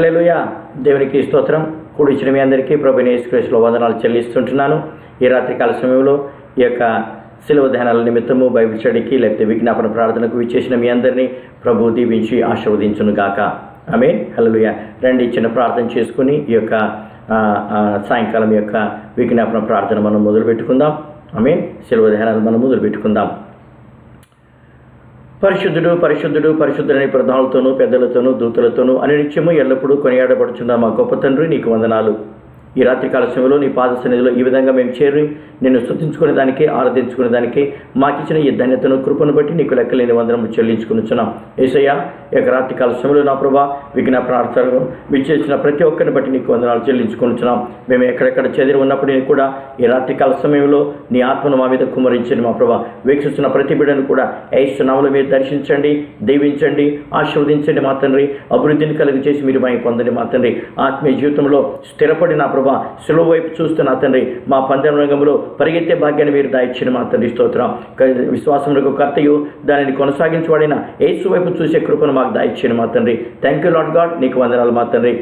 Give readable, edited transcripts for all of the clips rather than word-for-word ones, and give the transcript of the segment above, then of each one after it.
హల్లెలూయా. దేవునికి స్తోత్రం. కూడిచిన మీ అందరికీ ప్రభువైన యేసుక్రీస్తులో వందనాలు చెల్లిస్తుంటున్నాను. ఈ రాత్రికాల సమయంలో ఈ యొక్క శిలువ ధ్యానాల నిమిత్తము బైబిల్ స్టడీకి లేకపోతే విజ్ఞాపన ప్రార్థనకు విచ్చేసిన మీ అందరినీ ప్రభు దీవించి ఆశీర్వదించును గాక. ఆమేన్. హల్లెలూయా. రండి, చిన్న ప్రార్థన చేసుకుని ఈ యొక్క సాయంకాలం యొక్క విజ్ఞాపన ప్రార్థన మనం మొదలు పెట్టుకుందాం. ఆమేన్. శిలువ ధ్యానాలు మనం మొదలు పెట్టుకుందాం. పరిశుద్ధుడు పరిశుద్ధుడు పరిశుద్ధుడని ప్రధానులతోనూ పెద్దలతోనూ దూతలతోనూ అనినిత్యము ఎల్లప్పుడూ కొనియాడబడుచున్న మా గొప్ప తండ్రి, నీకు వందనాలు. ఈ రాత్రికాల సమయంలో నీ పాద సన్నిధిలో ఈ విధంగా మేము చేరి నిన్ను స్తుతించుకునే దానికి, ఆరాధించుకునే దానికి మాకిచ్చిన ఈ ధన్యతను, కృపను బట్టి నీకు లెక్కలేని వందనము చెల్లించుకునిచున్నాం. యేసయ్యా, ఈ యొక్క రాత్రికాల సమయంలో నా ప్రభా విజ్ఞాపనార్థాలను విచ్చేసిన ప్రతి ఒక్కరిని బట్టి నీకు వందనాలు చెల్లించుకునిచున్నాం. మేము ఎక్కడెక్కడ చెదిరి ఉన్నప్పటికీ కూడా ఈ రాత్రికాల సమయంలో నీ ఆత్మను మా మీద కుమ్మరించండి. మా ప్రభా వీక్షిస్తున్న ప్రతి బిడ్డను కూడా యేసు నామములో మీరు దర్శించండి, దీవించండి, ఆశీర్వదించండి మా తండ్రి. అభివృద్ధిని కలుగు చేసి మీరు మహిమ పొందండి మా తండ్రి. ఆత్మీయ జీవితంలో స్థిరపడి నా ప్రభా సులువు వైపు చూస్తున్న తండ్రి, మా పందెం రంగంలో పరిగెత్తే భాగ్యాన్ని మీరు దాయిచ్చిన మా తండ్రి స్తోత్రం. విశ్వాసములకు కర్తయు దానిని కొనసాగించబడిన యేసు వైపు చూసే కృపను మాకు దాయిచ్చిన మా తండ్రి. థ్యాంక్ యూ లార్డ్ గాడ్, నీకు వందనాలు మా తండ్రి.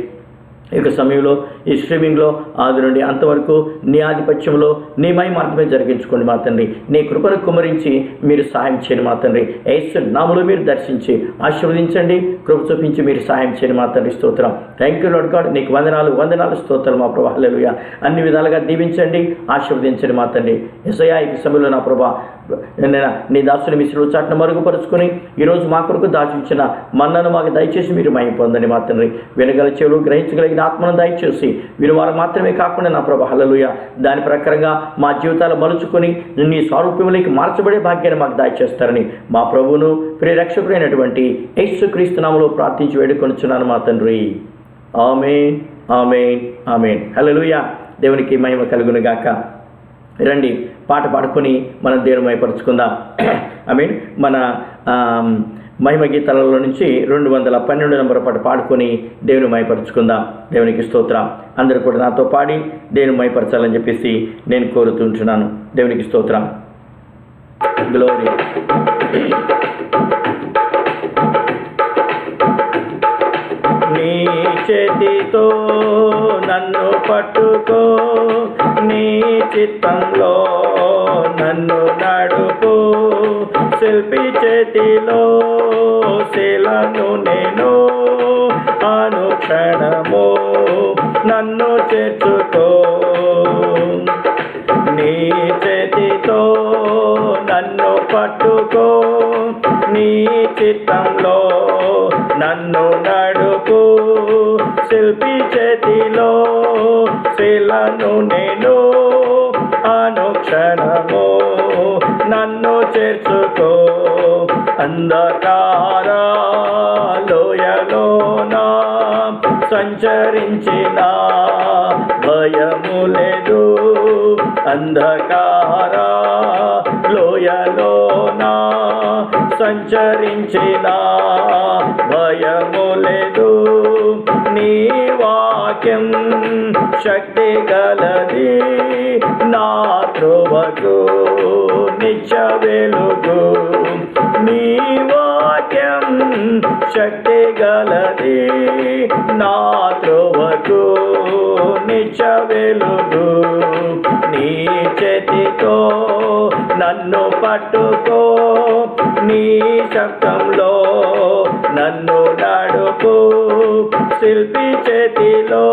ఈ యొక్క సమయంలో ఈ స్ట్రీమింగ్లో ఆది నుండి అంతవరకు నీ ఆధిపత్యంలో నీ మార్గమే జరిగించుకోండి మా తండ్రి. నీ కృపను కుమరించి మీరు సహాయం చేయండి మా తండ్రి. యేసు నామములో మీరు దర్శించి ఆశీర్వదించండి, కృప చూపించి మీరు సహాయం చేయండి మా తండ్రి స్తోత్రం. థ్యాంక్ యూ లార్డ్ గాడ్, నీకు వందనాలు స్తోత్రాలు మా ప్రభా. హల్లెలూయా. అన్ని విధాలుగా దీవించండి, ఆశీర్వదించండి మా తండ్రి. యేసయ్యా, ఈ సమయంలో నా ప్రభా నీ దాసుని మీ శిలువ చాటును మరుగుపరుచుకొని ఈరోజు మా కొరకు దాచించిన మన్నను మాకు దయచేసి మీరు మహిమ పొందండి మా తండ్రి. వినగల చెవులు, గ్రహించగలిగిన ఆత్మను దయచేసి వీరు వారు మాత్రమే కాకుండా నా ప్రభా హల్లెలూయా దాని ప్రకారంగా మా జీవితాలు మలుచుకొని నీ స్వరూపంలోకి మార్చబడే భాగ్యాన్ని మాకు దయచేస్తారని మా ప్రభువును ప్రియరక్షకుడైనటువంటి యేసుక్రీస్తు నామములో ప్రార్థించి వేడుకొనుచున్నాను మా తండ్రి. ఆమేన్, ఆమేన్, ఆమేన్. హల్లెలూయా. దేవునికి మహిమ కలుగును గాక. రండి, పాట పాడుకొని మనం దేవుని మహిమపరుచుకుందాం. ఆమేన్. మన మహిమ గీతాలలో నుంచి 212 నంబర్ పాట పాడుకొని దేవుని మహిమపరుచుకుందాం. దేవునికి స్తోత్రం. అందరూ కూడా నాతో పాడి దేవుని మహిమపరచాలని చెప్పేసి నేను కోరుతుంటున్నాను. దేవునికి స్తోత్రం. గ్లోరీ. నీ చేతితో నన్ను పట్టుకో, నీ చిత్తంలో నన్ను నడుపు, శిల్పి చేతిలో శిలను నేను, అనుక్షణము నన్ను చేర్చుకో. నీ చేతితో నన్ను పట్టుకో, నీ చిత్తంలో నన్ను నడుపు, శిల్పి చేతిలో శిలను నేను, అనుక్షణము నన్ను చేర్చుకో. అంధకార లోయలోన సంచరించిన భయము లేదు, అంధకార లోయలోన సంచరించిన భయము లేదు. నీ వాక్యం శక్తి గలది, నా త్రోవకు నిత్య వెలుగు. నీ వాక్యం శక్తి గలది, నా త్రోవకు నిత్య వెలుగు. నీ చేతితో నన్ను పట్టుకో, నీ శబ్దంలో నన్ను నడుపు, శిల్పి చేతిలో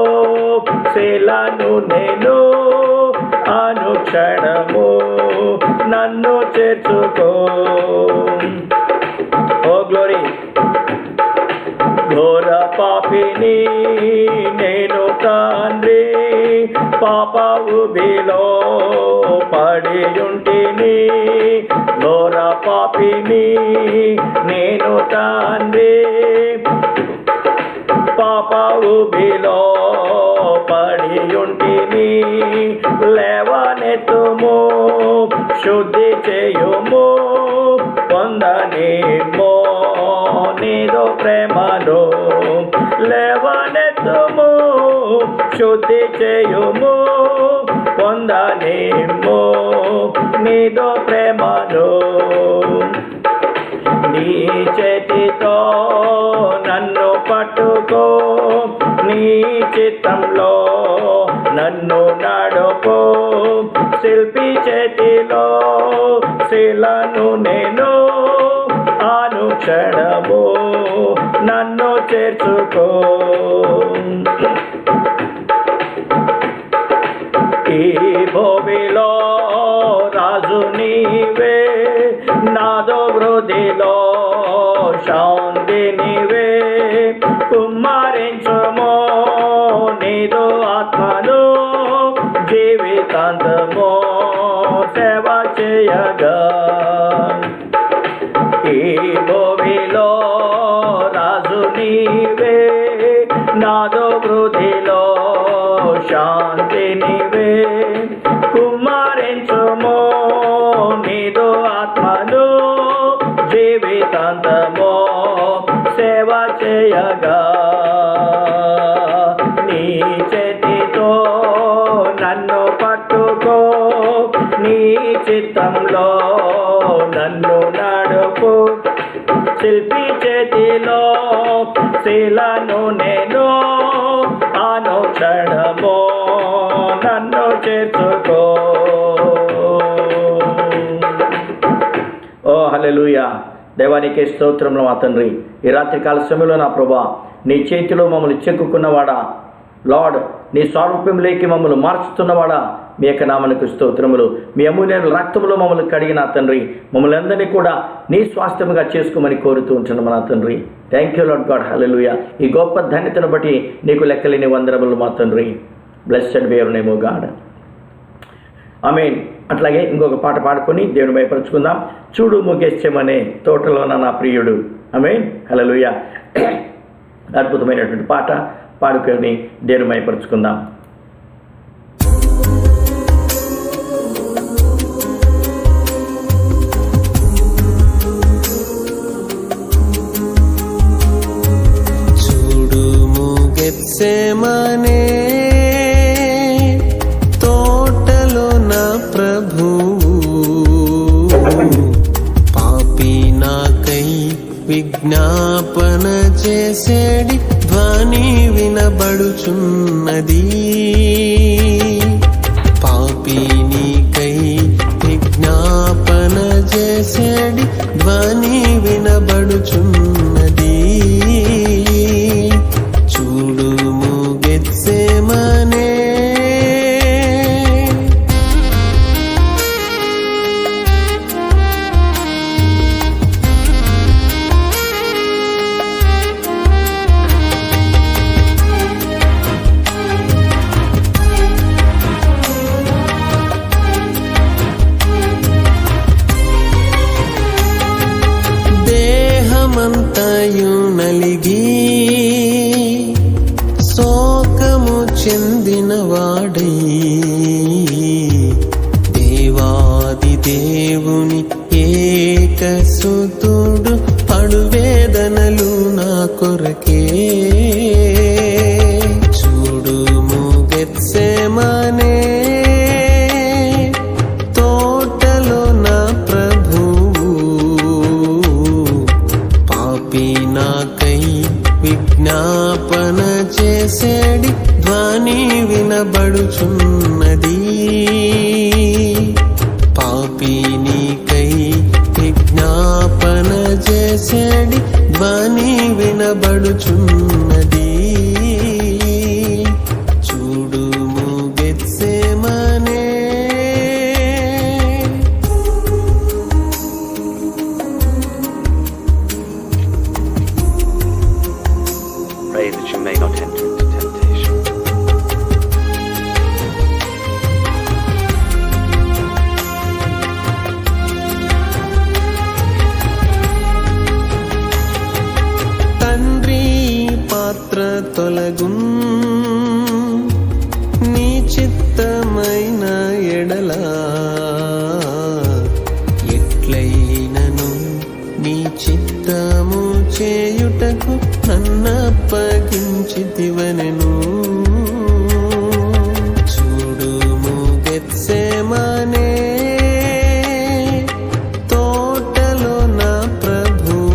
శిలను నేను, అనుక్షణము నన్ను చేర్చుకో. Oh glory. ఘోర పాపిని నేను తండ్రి, పాప ఊబిలో పడి ఉంటిని. ఘోర పాపిని నేను తండ్రి, పాప ఊబిలో పడి ఉంటిని. లేవనెత్తుము, శుద్ధి చేయుము, పొందనేమో నీదో ప్రేమను. లేవనెత్తుము, శుద్ధి చేయుము, పొందనేమో నీదో ప్రేమను. నీ చేతితో నన్ను పట్టుకో, నీ చిత్తంలో నన్ను నడుపు. శిల్పి చేతిలో శిలను నేను, అనుక్షణము నన్ను చేర్చుకో. ఈ భూమిలో రాజు నీవే, నాదో వృద్ధిలో శాంతి నీవే. కుమ్మరించుమో నీదు ఆత్మను, జీవితాంతమో సేవ చేయగా. ఈ భూమిలో రాజు నీవే, నాదో వృద్ధిలో శాంతి నీవే. కుమ్మరించుమో నీదు ఆత్మను, జీవితాంతమో సేవ చేయగా. నీ చేతితో నన్ను పట్టుకో, నీ చిత్తంలో నన్ను నడుపు. శిల్పి చేతిలో శిలను నేను, అనుక్షణము నన్ను చేర్చుకో. ఓ హల్లెలూయా. దేవానికి స్తోత్రములు మా తండ్రి. ఈ రాత్రికాల సమయంలో నా ప్రభా, నీ చేతిలో మమ్మల్ని చెక్కుకున్నవాడా, లార్డ్ నీ స్వారూప్యంలోకి మమ్మల్ని మార్చుతున్నవాడా, మీ యొక్క నామనికి స్తోత్రములు. మీ అమూల్యమైన రక్తములో మమ్మల్ని కడిగిన తండ్రి, మమ్మల్ని అందరినీ కూడా నీ స్వాస్థ్యముగా చేసుకోమని కోరుతూ ఉంటున్నాం నా తండ్రి. Thank you Lord God, hallelujah. ఈ గొప్ప ధన్యతను బట్టి నీకు లెక్కలేని వందనములు మా తండ్రి. Blessed be your name O God. Amen. అట్లాగే ఇంకొక పాట పాడుకొని దేవుని భయపరుచుకుందాం. చూడు ముగ్గేశ్చమనే తోటలోన నా ప్రియుడు. ఆమేన్, హల్లెలూయా. అద్భుతమైనటువంటి పాట పాడుకొని దేవుని భయపరుచుకుందాం. చూడు ముగ్గేశ్చమనే తోటలో నా ప్రభువు, పాపి నాకై విజ్ఞాపన చేసేడి ధ్వని వినబడుచున్నది. పాపి నీకై విజ్ఞాపన చేసేడి ధ్వని వినబడుచున్నది. చూడుము గెత్సేమనే దేహమంతయు నలిగి శోకము చెందినవాడై, దేవాది దేవుని ఏకసుతుడు పడువేదనలు నా కొరకే. చూడుము గెత్సేమనే తోటలో నా ప్రభువు, పాపి నాకై విజ్ఞాపన చేసేడి ధ్వని వినబడుచున్నది. పాపి నీకై విజ్ఞాపన చేసేడి ధ్వని వినబడుచున్నది. చూడుము Gethsemane Pray that you may not enter into temptation. తండ్రి పాత్ర తొలగున్, నీ చిత్తమైన ఎడలా ఎట్లయినను నీ చిత్తము చేయుటకు నన్నప్పగించితివనెను. చూడుము గెత్సేమనే తోటలో నా ప్రభువు,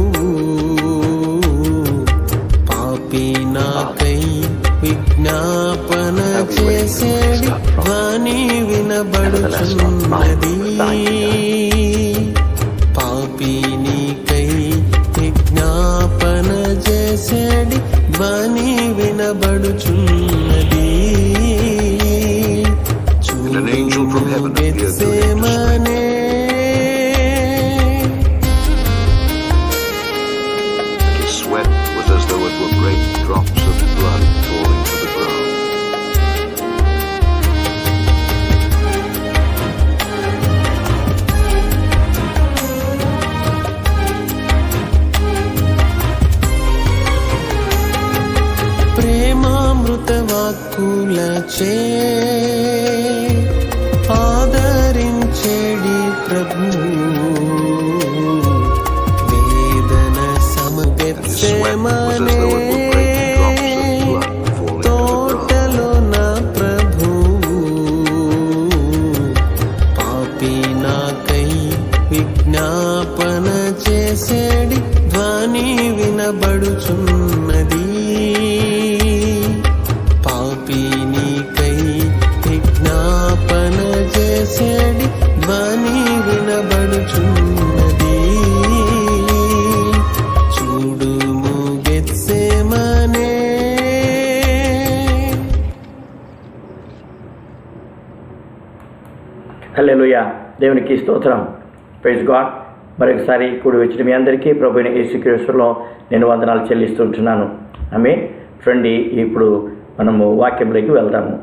చేసేడి ధ్వని వినబడుచున్నది. పాపి నీకై విజ్ఞాపన చేసేడి ధ్వని వినబడుచున్నది. చూడు Gethsemane Sweat was as though it were great drops of blood falling to the ground. ప్రేమామృత వాక్కులచే ఆదరించేడి ప్రభు వేదన సమగెత్సేమనే తోటలో నా ప్రభు పాపి నాకై విజ్ఞాపన చేసేడి ధ్వని వినబడుచున్నది. పాపి నీకై విజ్ఞాపన చేసేడి ధ్వని వినబడుచున్నది. చూడుము గెత్సేమనే. హల్లెలూయా. దేవునికి స్తోత్రం. Praise God. మరొకసారి కూడి వచ్చిన మీ అందరికీ ప్రభువైన యేసుక్రీస్తులో నేను వందనాలు చెల్లిస్తుంటున్నాను. ఫ్రెండ్, ఇప్పుడు మనము వాక్యంలోకి వెళ్దాము.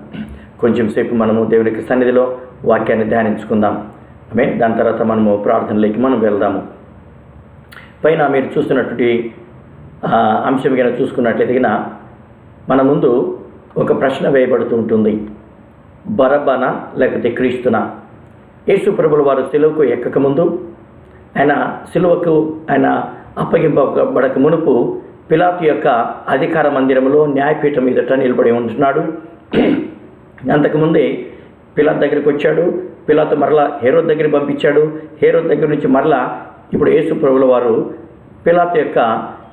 కొంచెం సేపు మనము దేవునికి సన్నిధిలో వాక్యాన్ని ధ్యానించుకుందాం. దాని తర్వాత మనము ప్రార్థనలోకి మనం వెళ్దాము. పైన మీరు చూస్తున్నటువంటి అంశం కనుక చూసుకున్నట్లయితే మన ముందు ఒక ప్రశ్న వేయబడుతూ ఉంటుంది. బరబ్బనా లేకపోతే క్రీస్తునా? యేసు ప్రభుల వారు సిలువకు ఎక్కకముందు, ఆయన సిలువకు ఆయన అప్పగింపబడక మునుపు పిలాతు యొక్క అధికార మందిరంలో న్యాయపీఠం ఎదుట నిలబడి ఉంటున్నాడు. అంతకుముందే పిలాతు దగ్గరికి వచ్చాడు. పిలాతు మరలా హేరోద్ దగ్గరికి పంపించాడు. హేరోద్ దగ్గర నుంచి మరలా ఇప్పుడు యేసు ప్రభుల వారు పిలాతు యొక్క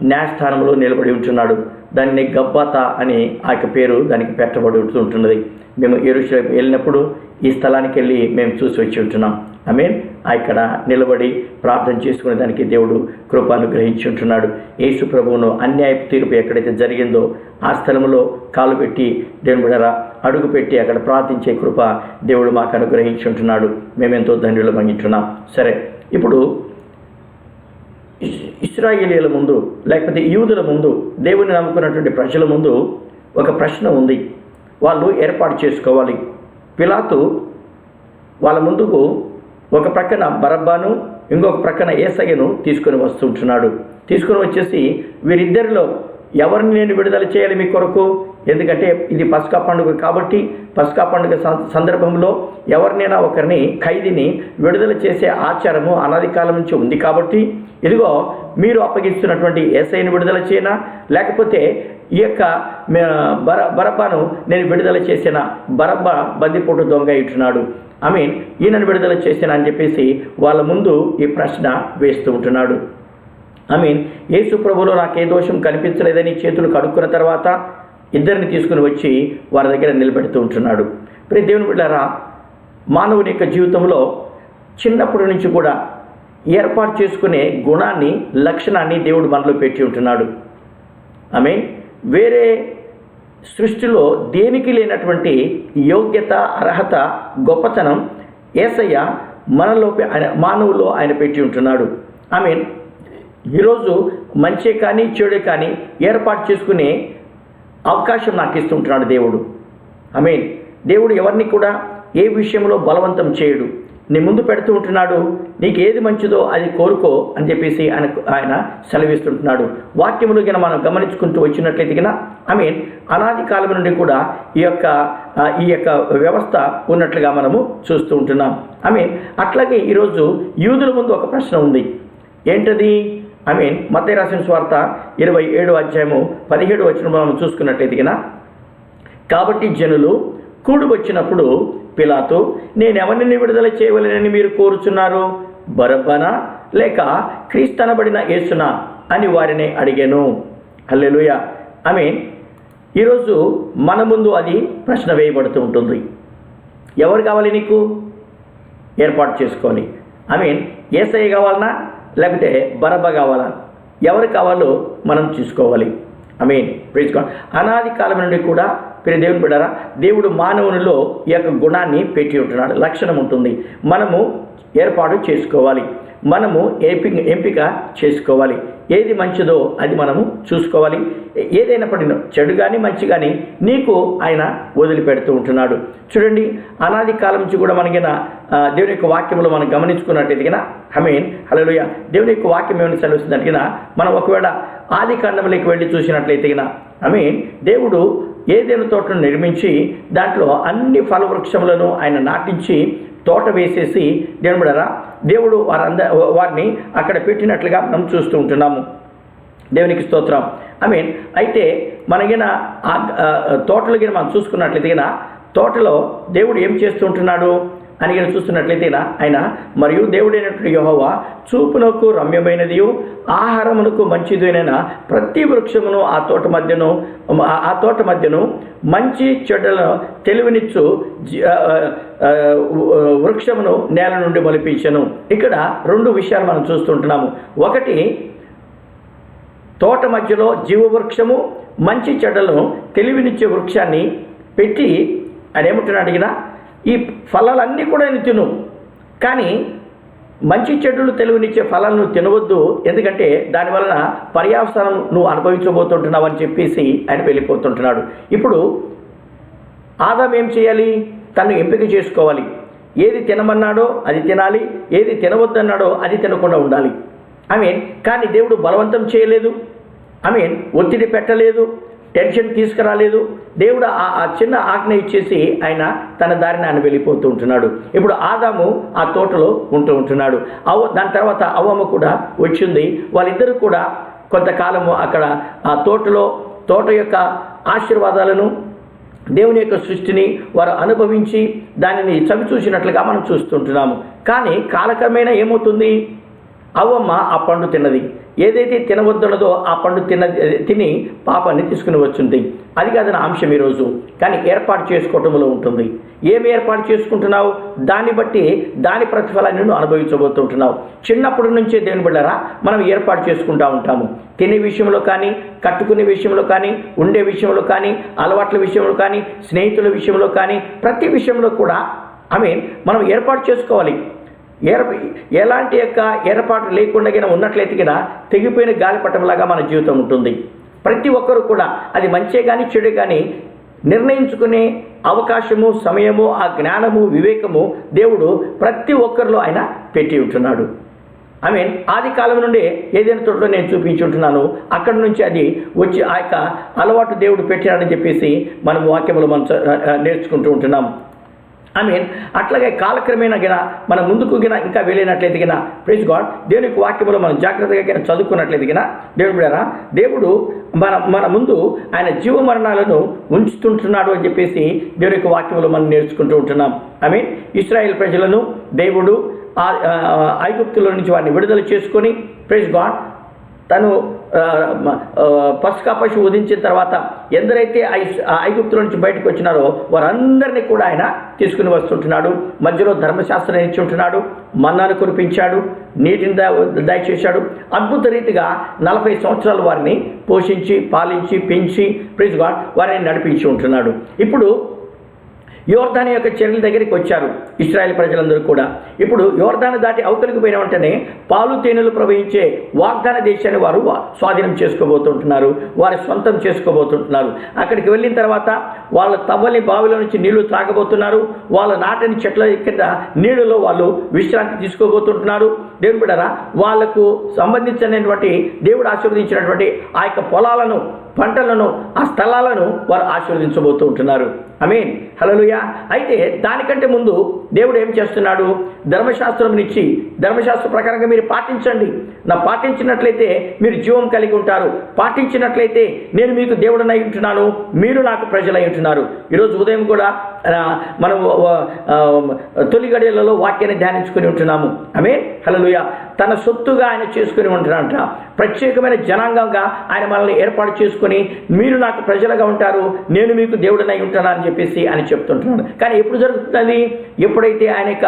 న్యాయస్థానంలో నిలబడి ఉంటున్నాడు. దాన్ని గబ్బాతా అని ఆ యొక్క పేరు దానికి పెట్టబడి ఉంటున్నది. మేము యెరూషలేము వెళ్ళినప్పుడు ఈ స్థలానికి వెళ్ళి మేము చూసి వచ్చి ఉంటున్నాం. ఇక్కడ నిలబడి ప్రార్థన చేసుకునే దానికి దేవుడు కృప అనుగ్రహించి ఉంటున్నాడు. యేసు ప్రభువును అన్యాయపు తీర్పు ఎక్కడైతే జరిగిందో ఆ స్థలంలో కాలు పెట్టి దేవుని బిడ్డలారా అడుగు పెట్టి అక్కడ ప్రార్థించే కృప దేవుడు మాకు అనుగ్రహించి ఉంటున్నాడు. మేమెంతో ధన్యులు మంగిస్తున్నాం. సరే, ఇప్పుడు ఇశ్రాయేలీయుల ముందు లేకపోతే యూదుల ముందు, దేవుని నమ్ముకున్నటువంటి ప్రజల ముందు ఒక ప్రశ్న ఉంది. వాళ్ళు ఏర్పాటు చేసుకోవాలి. పిలాతు వాళ్ళ ముందుకు ఒక ప్రక్కన బరబ్బాను, ఇంకొక ప్రక్కన యేసయ్యను తీసుకొని వస్తుంటున్నాడు. తీసుకొని వచ్చేసి వీరిద్దరిలో ఎవరిని నేను విడుదల చేయాలి మీ కొరకు? ఎందుకంటే ఇది పస్కా పండుగ కాబట్టి పస్కా పండుగ సందర్భంలో ఎవరినైనా ఒకరిని ఖైదీని విడుదల చేసే ఆచారము అనాది కాలం నుంచి ఉంది కాబట్టి ఇదిగో మీరు అప్పగిస్తున్నటువంటి యేసయ్యను విడుదల చేయనా, లేకపోతే ఈ యొక్క బరబ్బాను నేను విడుదల చేసిన? బరబ్బా బందిపోటు దొంగ ఇటున్నాడు. ఈయనను విడుదల చేసిన అని చెప్పేసి వాళ్ళ ముందు ఈ ప్రశ్న వేస్తూ ఉంటున్నాడు. యేసు ప్రభువులో నాకే దోషం కనిపించలేదని చేతులు కడుక్కున్న తర్వాత ఇద్దరిని తీసుకుని వచ్చి వారి దగ్గర నిలబెడుతూ ఉంటున్నాడు. ప్రియ దేవుని బిడ్డలారా, మానవుని యొక్క జీవితంలో చిన్నప్పటి నుంచి కూడా ఏర్పాటు చేసుకునే గుణాన్ని, లక్షణాన్ని దేవుడు మనలో పెట్టి ఉంటున్నాడు. వేరే సృష్టిలో దేనికి లేనటువంటి యోగ్యత, అర్హత, గొప్పతనం యేసయ్య మనలో మానవులో ఆయన పెట్టి ఉంటున్నాడు. ఈరోజు మంచే కానీ చెడే కానీ ఏర్పాటు చేసుకునే అవకాశం నాకు ఇస్తుంటున్నాడు దేవుడు. దేవుడు ఎవరిని కూడా ఏ విషయంలో బలవంతం చేయడు. నీ ముందు పెడుతూ ఉంటున్నాడు. నీకు ఏది మంచిదో అది కోరుకో అని చెప్పేసి ఆయన సెలవిస్తుంటున్నాడు. వాక్యములు గిన మనం గమనించుకుంటూ వచ్చినట్లయితే గిన అనాది కాలం నుండి కూడా ఈ యొక్క వ్యవస్థ ఉన్నట్లుగా మనము చూస్తూ ఉంటున్నాం. అట్లాగే ఈరోజు యూదుల ముందు ఒక ప్రశ్న ఉంది. ఏంటది? మత్తయి రాసిన సువార్త 27వ అధ్యాయము 17వ వచనం మనం చూసుకున్నట్లయితే గిన, కాబట్టి జనులు కూడి వచ్చినప్పుడు పిలాతు, నేను ఎవరిని విడుదల చేయవలెనని మీరు కోరుచున్నారు? బరబ్బనా లేక క్రీస్తనబడిన యేసునా అని వారిని అడిగాను. హల్లెలూయా. ఈరోజు మన ముందు అది ప్రశ్న వేయబడుతూ ఉంటుంది. ఎవరు కావాలి నీకు? ఏర్పాటు చేసుకోవాలి. యేసయ్య కావాలనా లేకపోతే బరబ్బా కావాలా? ఎవరు కావాలో మనం చూసుకోవాలి. Praise God. అనాది కాలం నుండి కూడా దేవుని బిడ్డలారా, దేవుడు మానవునిలో ఈ యొక్క గుణాన్ని పెట్టి ఉంటున్నాడు. లక్షణం ఉంటుంది. మనము ఏర్పాటు చేసుకోవాలి, మనము ఎంపిక చేసుకోవాలి. ఏది మంచిదో అది మనము చూసుకోవాలి. ఏదైనప్పటికీ చెడు కానీ మంచి కానీ నీకు ఆయన వదిలిపెడుతూ ఉంటున్నాడు. చూడండి, అనాది కాలం నుంచి కూడా మనకిన దేవుని యొక్క వాక్యంలో మనం గమనించుకున్నట్టయితే హల్లెలూయా, దేవుని యొక్క వాక్యం ఏమైనా సెలవుస్తుందంటే మనం ఒకవేళ ఆది కాండంలోకి వెళ్ళి చూసినట్లయితే దేవుడు ఏదైనా తోటను నిర్మించి దాంట్లో అన్ని ఫలవృక్షములను ఆయన నాటించి తోట వేసేసి దేవుడు వారిని అక్కడ పెట్టినట్లుగా మనం చూస్తూ ఉంటున్నాము. దేవునికి స్తోత్రం. అయితే మనగిన తోటలు గిన మనం చూసుకున్నట్లయితే తోటలో దేవుడు ఏం చేస్తూ ఉంటున్నాడు అని చూస్తున్నట్లయితే ఆయన మరియు దేవుడైనటువంటి యెహోవా చూపునకు రమ్యమైనదియు ఆహారమునకు మంచిదైన ప్రతి వృక్షమును ఆ తోట మధ్యను మంచి చెడ్డలను తెలివినిచ్చు వృక్షమును నేల నుండి మొలిపించను. ఇక్కడ రెండు విషయాలు మనం చూస్తుంటున్నాము. ఒకటి, తోట మధ్యలో జీవవృక్షము మంచి చెడ్డలను తెలివినిచ్చే వృక్షాన్ని పెట్టి ఆయన ఏమంటున్నాడు, ఈ ఫలాలన్నీ కూడా నేను తిను, కానీ మంచి చెడులు తెలివినిచ్చే ఫలాలను తినవద్దు, ఎందుకంటే దానివలన పర్యావసనం నువ్వు అనుభవించబోతుంటున్నావు అని చెప్పేసి ఆయన వెళ్ళిపోతుంటున్నాడు. ఇప్పుడు ఆదాం ఏం చేయాలి? తను ఎంపిక చేసుకోవాలి. ఏది తినమన్నాడో అది తినాలి, ఏది తినవద్దన్నాడో అది తినకుండా ఉండాలి. కానీ దేవుడు బలవంతం చేయలేదు, ఒత్తిడి పెట్టలేదు, టెన్షన్ తీసుకురాలేదు. దేవుడు ఆ చిన్న ఆజ్ఞ ఇచ్చేసి ఆయన తన దారిని ఆయన వెళ్ళిపోతూ ఉంటున్నాడు. ఇప్పుడు ఆదాము ఆ తోటలో ఉంటున్నాడు. దాని తర్వాత అవ్వమ్మ కూడా వచ్చింది. వాళ్ళిద్దరూ కూడా కొంతకాలము అక్కడ ఆ తోట యొక్క ఆశీర్వాదాలను, దేవుని యొక్క సృష్టిని వారు అనుభవించి దానిని చవిచూసినట్లుగా మనం చూస్తుంటున్నాము. కానీ కాలక్రమేణా ఏమవుతుంది? అవ్వమ్మ ఆ పండు తిన్నది. ఏదైతే తినవద్దన్నదో ఆ పండు తిని పాపాన్ని తీసుకుని వచ్చింది. అది కాదు నా అంశం ఈరోజు. కానీ ఏర్పాటు చేసుకోవటంలో ఉంటుంది. ఏమి ఏర్పాటు చేసుకుంటున్నావు? దాన్ని బట్టి దాని ప్రతిఫలాన్ని నువ్వు అనుభవించబోతుంటున్నావు. చిన్నప్పటి నుంచే దేవుని బిడ్డలారా మనం ఏర్పాటు చేసుకుంటూ ఉంటాము. తినే విషయంలో కానీ, కట్టుకునే విషయంలో కానీ, ఉండే విషయంలో కానీ, అలవాట్ల విషయంలో కానీ, స్నేహితుల విషయంలో కానీ, ప్రతి విషయంలో కూడా మనం ఏర్పాటు చేసుకోవాలి. ఎలాంటి యొక్క ఏర్పాటు లేకుండా ఉన్నట్లయితే తెగిపోయిన గాలిపటంలాగా మన జీవితం ఉంటుంది. ప్రతి ఒక్కరు కూడా అది మంచే కానీ చెడే కానీ నిర్ణయించుకునే అవకాశము, సమయము, ఆ జ్ఞానము, వివేకము దేవుడు ప్రతి ఒక్కరిలో ఆయన పెట్టి ఉంటున్నాడు. ఆది కాలం నుండి ఏదైనా తోటలో నేను చూపించి ఉంటున్నాను, అక్కడి నుంచి అది వచ్చి ఆ యొక్క అలవాటు దేవుడు పెట్టాడని చెప్పేసి మనం వాక్యములు మనం నేర్చుకుంటూ ఉంటున్నాము. అట్లాగే కాలక్రమేణా మనం ముందుకు ఇంకా వెళ్ళినట్లయితే ప్రైజ్ గాడ్, దేవుని యొక్క వాక్యములో మనం జాగ్రత్తగా చదువుకున్నట్లయితే దేవుడు మన ముందు ఆయన జీవ మరణాలను ఉంచుతుంటున్నాడు అని చెప్పేసి దేవుని యొక్క వాక్యములో మనం నేర్చుకుంటూ ఉంటున్నాం. ఇశ్రాయేల్ ప్రజలను దేవుడు ఐగుప్తుల నుంచి వారిని విడుదల చేసుకొని ప్రైజ్ గాడ్ తను పస్కా పశువు ఉదించిన తర్వాత ఎందరైతే ఐగుప్తుల నుంచి బయటకు వచ్చినారో వారందరినీ కూడా ఆయన తీసుకుని వస్తుంటున్నాడు. మధ్యలో ధర్మశాస్త్రం ఇచ్చి ఉంటున్నాడు, మన్నాను కురిపించాడు, నీటిని దయచేశాడు. అద్భుత రీతిగా 40 సంవత్సరాలు వారిని పోషించి, పాలించి, పెంచి ప్రైజ్ గాడ్ వారిని నడిపించి ఉంటున్నాడు. ఇప్పుడు యోర్దాను యొక్క చెరువుల దగ్గరికి వచ్చారు ఇశ్రాయేల్ ప్రజలందరూ కూడా. ఇప్పుడు యోర్దాను దాటి అవతలికి పోయిన వెంటనే పాలు తేనెలు ప్రవహించే వాగ్దాన దేశాన్ని వారు స్వాధీనం చేసుకోబోతుంటున్నారు, వారి సొంతం చేసుకోబోతుంటున్నారు. అక్కడికి వెళ్ళిన తర్వాత వాళ్ళ తవ్వని బావిలో నుంచి నీళ్లు త్రాగబోతున్నారు. వాళ్ళ నాటని చెట్ల కింద నీళ్ళలో వాళ్ళు విశ్రాంతి తీసుకోబోతుంటున్నారు. దేవుని బిడ్డలారా, వాళ్లకు సంబంధించినటువంటి దేవుడు ఆశీర్వదించినటువంటి ఆ యొక్క పొలాలను, పంటలను, ఆ స్థలాలను వారు ఆశీర్వదించబోతూ ఉంటున్నారు. ఆమేన్, హల్లెలూయా. అయితే దానికంటే ముందు దేవుడు ఏం చేస్తున్నాడు? ధర్మశాస్త్రం ఇచ్చి, ధర్మశాస్త్ర ప్రకారంగా మీరు పాటించండి, నా పాటించినట్లయితే మీరు జీవం కలిగి ఉంటారు, పాటించినట్లయితే నేను మీకు దేవుడనై ఉంటున్నాను, మీరు నాకు ప్రజలై ఉంటున్నారు. ఈరోజు ఉదయం కూడా మనం తొలి గడియలలో వాక్యాన్ని ధ్యానించుకుని ఉంటున్నాము. ఆమేన్, హల్లెలూయా. తన సొత్తుగా ఆయన చేసుకుని ఉంటున్నాడంట. ప్రత్యేకమైన జనాంగంగా ఆయన మనల్ని ఏర్పాటు చేసుకుని మీరు నాకు ప్రజలుగా ఉంటారు, నేను మీకు దేవుడినై ఉంటాను అని చెప్పేసి ఆయన చెప్తుంటున్నాడు. కానీ ఎప్పుడు జరుగుతుంది? ఎప్పుడైతే ఆయన యొక్క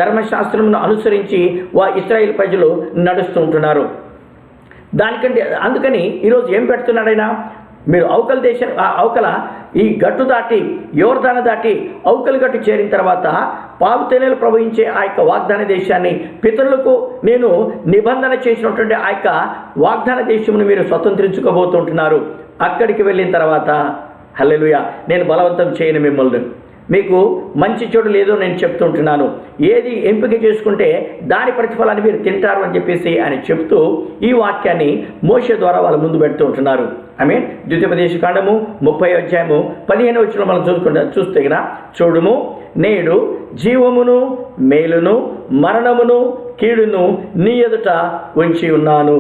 ధర్మశాస్త్రమును అనుసరించి ఇశ్రాయేలు ప్రజలు నడుస్తూ ఉంటున్నారు. దానికంటే అందుకని ఈరోజు ఏం పెడుతున్నాడైనా, మీరు అవకల ఈ గట్టు దాటి యోర్దాను దాటి అవకల గట్టు చేరిన తర్వాత పాలు తేనెలు ప్రవహించే ఆ యొక్క వాగ్దాన దేశాన్ని, పితరులకు నేను నిబంధన చేసినటువంటి ఆ యొక్క వాగ్దాన దేశమును మీరు స్వతంత్రించుకోబోతుంటున్నారు. అక్కడికి వెళ్ళిన తర్వాత హల్లెలూయా, నేను బలవంతం చేయను మిమ్మల్ని, మీకు మంచి చెడు లేదో నేను చెప్తుంటున్నాను, ఏది ఎంపిక చేసుకుంటే దాని ప్రతిఫలాన్ని మీరు తింటారు అని చెప్పేసి ఆయన చెప్తూ ఈ వాక్యాన్ని మోషే ద్వారా వాళ్ళ ముందు పెడుతూ ఉంటున్నారు. ఆమేన్. ద్వితీయోపదేశకాండము 30:15 మనం చూస్తే కదా, చూడుము నేడు జీవమును మేలును మరణమును కీడును నీ ఎదుట ఉంచి ఉన్నాను.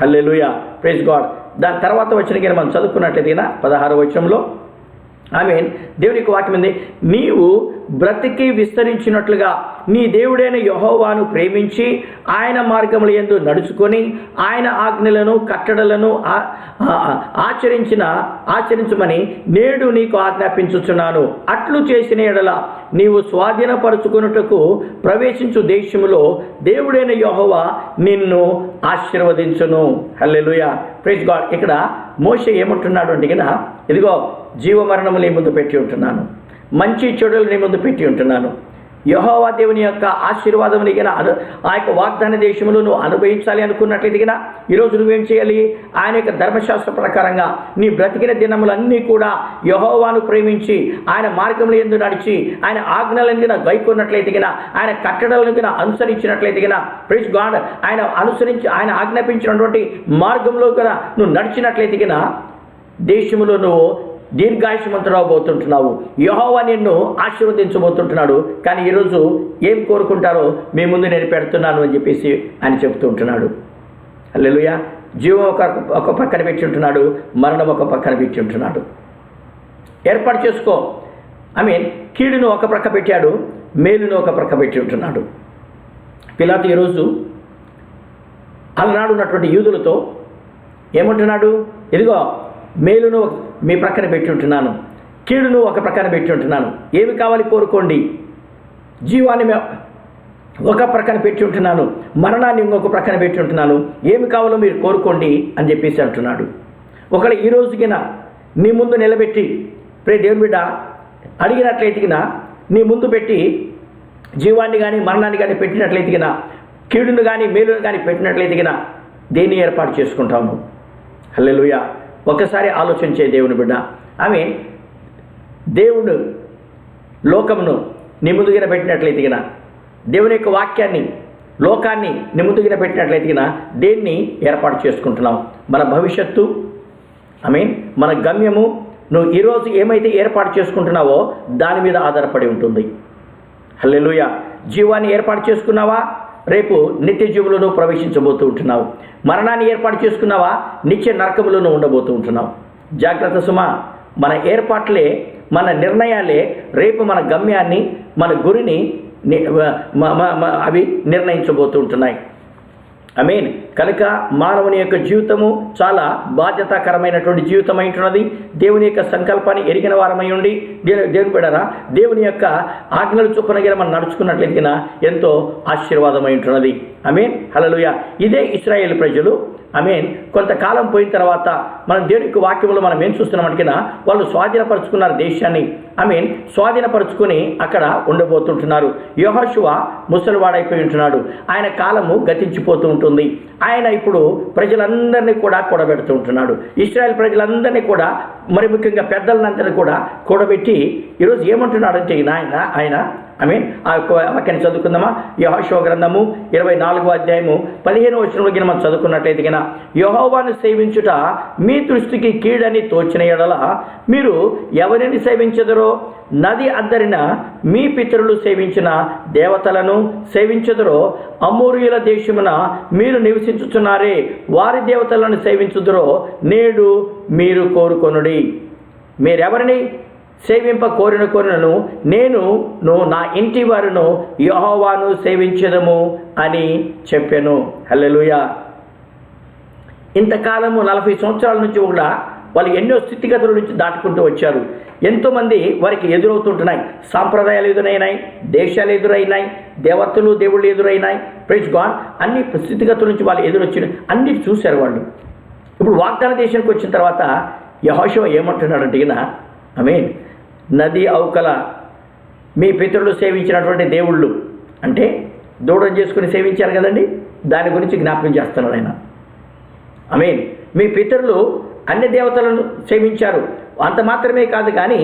హల్లెలూయా, ప్రైజ్ గాడ్. దాని తర్వాత వచ్చిన మనం చదువుకున్నట్లయితే 16వ వచనంలో ఆమేన్, దేవుని యొక్క వాక్యం ఉంది, నీవు బ్రతికి విస్తరించినట్లుగా నీ దేవుడైన యెహోవాను ప్రేమించి ఆయన మార్గముల యందు నడుచుకొని ఆయన ఆజ్ఞలను కట్టడలను ఆచరించమని నేడు నీకు ఆజ్ఞాపించుచున్నాను. అట్లు చేసిన ఎడల నీవు స్వాధీనపరుచుకొనుటకు ప్రవేశించు దేశములో దేవుడైన యెహోవా నిన్ను ఆశీర్వదించును. హల్లెలూయా, ప్రైజ్ గాడ్. ఇక్కడ మోషే ఏమంటున్నాడు అంటే కదా, ఇదిగో జీవమరణము నీ ముందు పెట్టి ఉంటున్నాను, మంచి చెడులు నీ ముందు పెట్టి ఉంటున్నాను. యెహోవా దేవుని యొక్క ఆశీర్వాదం నీగిన ఆ యొక్క వాగ్దాన దేశములు నువ్వు అనుభవించాలి అనుకున్నట్లయితే గిన ఈరోజు నువ్వేం చేయాలి? ఆయన యొక్క ధర్మశాస్త్ర ప్రకారంగా నీ బ్రతికిన దినములన్నీ కూడా యెహోవాను ప్రేమించి ఆయన మార్గముల యందు నడిచి ఆయన ఆజ్ఞలను గిన గైకొన్నట్లయితే గిన ఆయన కట్టడలను గిన అనుసరించినట్లయితే గిన ప్రైజ్ గాడ్, ఆయన ఆజ్ఞాపించినటువంటి మార్గంలో గిన నువ్వు నడిచినట్లయితే గిన దేశములో నువ్వు దీర్ఘాయుష్మంతురావు పోతుంటున్నావు. యెహోవా నిన్ను ఆశీర్వదించబోతుంటున్నాడు. కానీ ఈరోజు ఏం కోరుకుంటారో మీ ముందు నేను పెడుతున్నాను అని చెప్పేసి ఆయన చెప్తూ ఉంటున్నాడు. హల్లెలూయా. జీవం ఒక పక్కన పెట్టి ఉంటున్నాడు, మరణం ఒక పక్కన పెట్టి ఉంటున్నాడు. ఏర్పాటు చేసుకో. కీడును ఒక ప్రక్క పెట్టాడు, మేలును ఒక ప్రక్క పెట్టి ఉంటున్నాడు. పిలాతు ఈరోజు అలనాడు ఉన్నటువంటి యూదులతో ఏమంటున్నాడు? ఇదిగో మేలును మీ ప్రక్కన పెట్టి ఉంటున్నాను, కీడును ఒక ప్రక్కన పెట్టి ఉంటున్నాను, ఏమి కావాలి కోరుకోండి. జీవాన్ని ఒక ప్రక్కన పెట్టి ఉంటున్నాను, మరణాన్ని ఇంకొక ప్రక్కన పెట్టి ఉంటున్నాను, ఏమి కావాలో మీరు కోరుకోండి అని చెప్పేసి అంటున్నాడు. ఒకవేళ ఈ రోజుకిన నీ ముందు నిలబెట్టి ప్రే దేవుని బిడ్డ అడిగినట్లయితే నీ ముందు పెట్టి జీవాన్ని కానీ మరణాన్ని కానీ పెట్టినట్లయితే కీడును కానీ మేలును కానీ పెట్టినట్లయితే దేన్ని ఏర్పాటు చేసుకుంటాము? హల్లెలూయా. ఒకసారి ఆలోచించే దేవుని బిడ్డ. దేవుడు లోకమును నీ ముందుగిన పెట్టినట్లయితే దేవుని యొక్క వాక్యాన్ని లోకాన్ని నీ ముందుగిన పెట్టినట్లయితే దేన్ని ఏర్పాటు చేసుకుంటున్నావు? మన భవిష్యత్తు మన గమ్యము నువ్వు ఈరోజు ఏమైతే ఏర్పాటు చేసుకుంటున్నావో దాని మీద ఆధారపడి ఉంటుంది. హల్లెలూయా. జీవాన్ని ఏర్పాటు చేసుకున్నావా? రేపు నిత్య జీవులను ప్రవేశించబోతూ ఉంటున్నావు. మరణాన్ని ఏర్పాటు చేసుకున్నావా? నిత్య నరకములను ఉండబోతూ ఉంటున్నావు. జాగ్రత్త సుమా. మన ఏర్పాట్లే, మన నిర్ణయాలే రేపు మన గమ్యాన్ని, మన గురిని అవి నిర్ణయించబోతూ ఉంటున్నాయి. కనుక మానవుని యొక్క జీవితము చాలా బాధ్యతాకరమైనటువంటి జీవితం ఉంటున్నది. దేవుని యొక్క సంకల్పాన్ని ఎరిగిన వారమై ఉండి దేవుని బిడ్డరా దేవుని యొక్క ఆజ్ఞలు చొప్పున మనం నడుచుకున్నట్లయితే ఎంతో ఆశీర్వాదమై ఉంటున్నది. హల్లెలూయా. ఇదే ఇశ్రాయేలు ప్రజలు కొంతకాలం పోయిన తర్వాత మనం దేవుని యొక్క వాక్యంలో మనం ఏం చూస్తున్నామంటే వాళ్ళు స్వాధీనపరుచుకున్నారు దేశాన్ని. స్వాధీనపరుచుకొని అక్కడ ఉండబోతుంటున్నారు. యెహోషువ ముసలివాడైపోయి ఉంటున్నాడు. ఆయన కాలము గతించిపోతూ ఉంటుంది. ఆయన ఇప్పుడు ప్రజలందరినీ కూడా కూడబెడుతూ ఉంటున్నాడు. ఇశ్రాయేల్ ప్రజలందరినీ కూడా, మరి ముఖ్యంగా పెద్దలందరినీ కూడా కూడబెట్టి ఈరోజు ఏమంటున్నాడంటే ఆయన ఆ వాక్యాన్ని చదువుకుందామా? యెహోషువ గ్రంథము 24వ అధ్యాయము 15వ వచనంలో మనం చదువుకున్నట్లయితే యెహోవాను సేవించుట మీ దృష్టికి కీడని తోచిన ఎడల మీరు ఎవరిని సేవించెదరో? నది అద్దరిన మీ పితరులు సేవించిన దేవతలను సేవించెదరో? అమోరీయుల దేశమున మీరు నివసించుచున్నారే, వారి దేవతలను సేవించుదురో? నేడు మీరు కోరుకొనుడి. మీరెవరిని సేవింప కోరినను నేను నా ఇంటి వారును యెహోవాను సేవించెదము అని చెప్పాను. హల్లెలూయా. ఇంతకాలము 40 సంవత్సరాల నుంచి కూడా వాళ్ళు ఎన్నో స్థితిగతుల నుంచి దాటుకుంటూ వచ్చారు. ఎంతోమంది వారికి ఎదురవుతుంటున్నాయి. సాంప్రదాయాలు ఎదురైనాయి, దేశాలు ఎదురైనాయి, దేవతలు దేవుళ్ళు ఎదురైనాయి. Praise God. అన్ని స్థితిగతుల నుంచి వాళ్ళు ఎదురొచ్చిన అన్ని చూశారు వాళ్ళు. ఇప్పుడు వాగ్దాన దేశానికి వచ్చిన తర్వాత యెహోషువ ఏమంటున్నాడంటే ఆమేన్, నది అవకల మీ పితరులు సేవించినటువంటి దేవుళ్ళు అంటే దూడం చేసుకుని సేవించారు కదండి, దాని గురించి జ్ఞాపకం చేస్తున్నాడు ఆయన. ఆమేన్. మీ పితరులు అన్ని దేవతలను సేవించారు, అంత మాత్రమే కాదు కానీ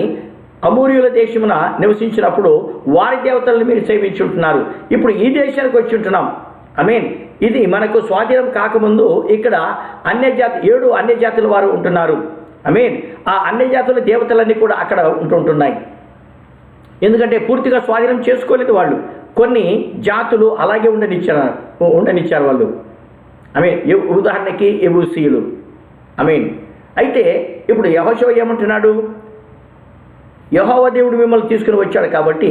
అమోరీయుల దేశమున నివసించినప్పుడు వారి దేవతలను మీరు సేవించుంటున్నారు. ఇప్పుడు ఈ దేశానికి వచ్చి ఉంటున్నాం. ఆమేన్. ఇది మనకు స్వాధీనం కాకముందు ఇక్కడ 7 అన్యజాతుల వారు ఉంటున్నారు. ఆమేన్. ఆ అన్యజాతుల దేవతలన్నీ కూడా అక్కడ ఉంటున్నాయి. ఎందుకంటే పూర్తిగా స్వాధీనం చేసుకోలేదు వాళ్ళు. కొన్ని జాతులు అలాగే ఉండనిచ్చారు వాళ్ళు. ఆమేన్. ఉదాహరణకి యెబూసీయులు. ఆమేన్. అయితే ఇప్పుడు యెహోషువ ఏమంటున్నాడు, యెహోవా దేవుడు మిమ్మల్ని తీసుకుని వచ్చాడు కాబట్టి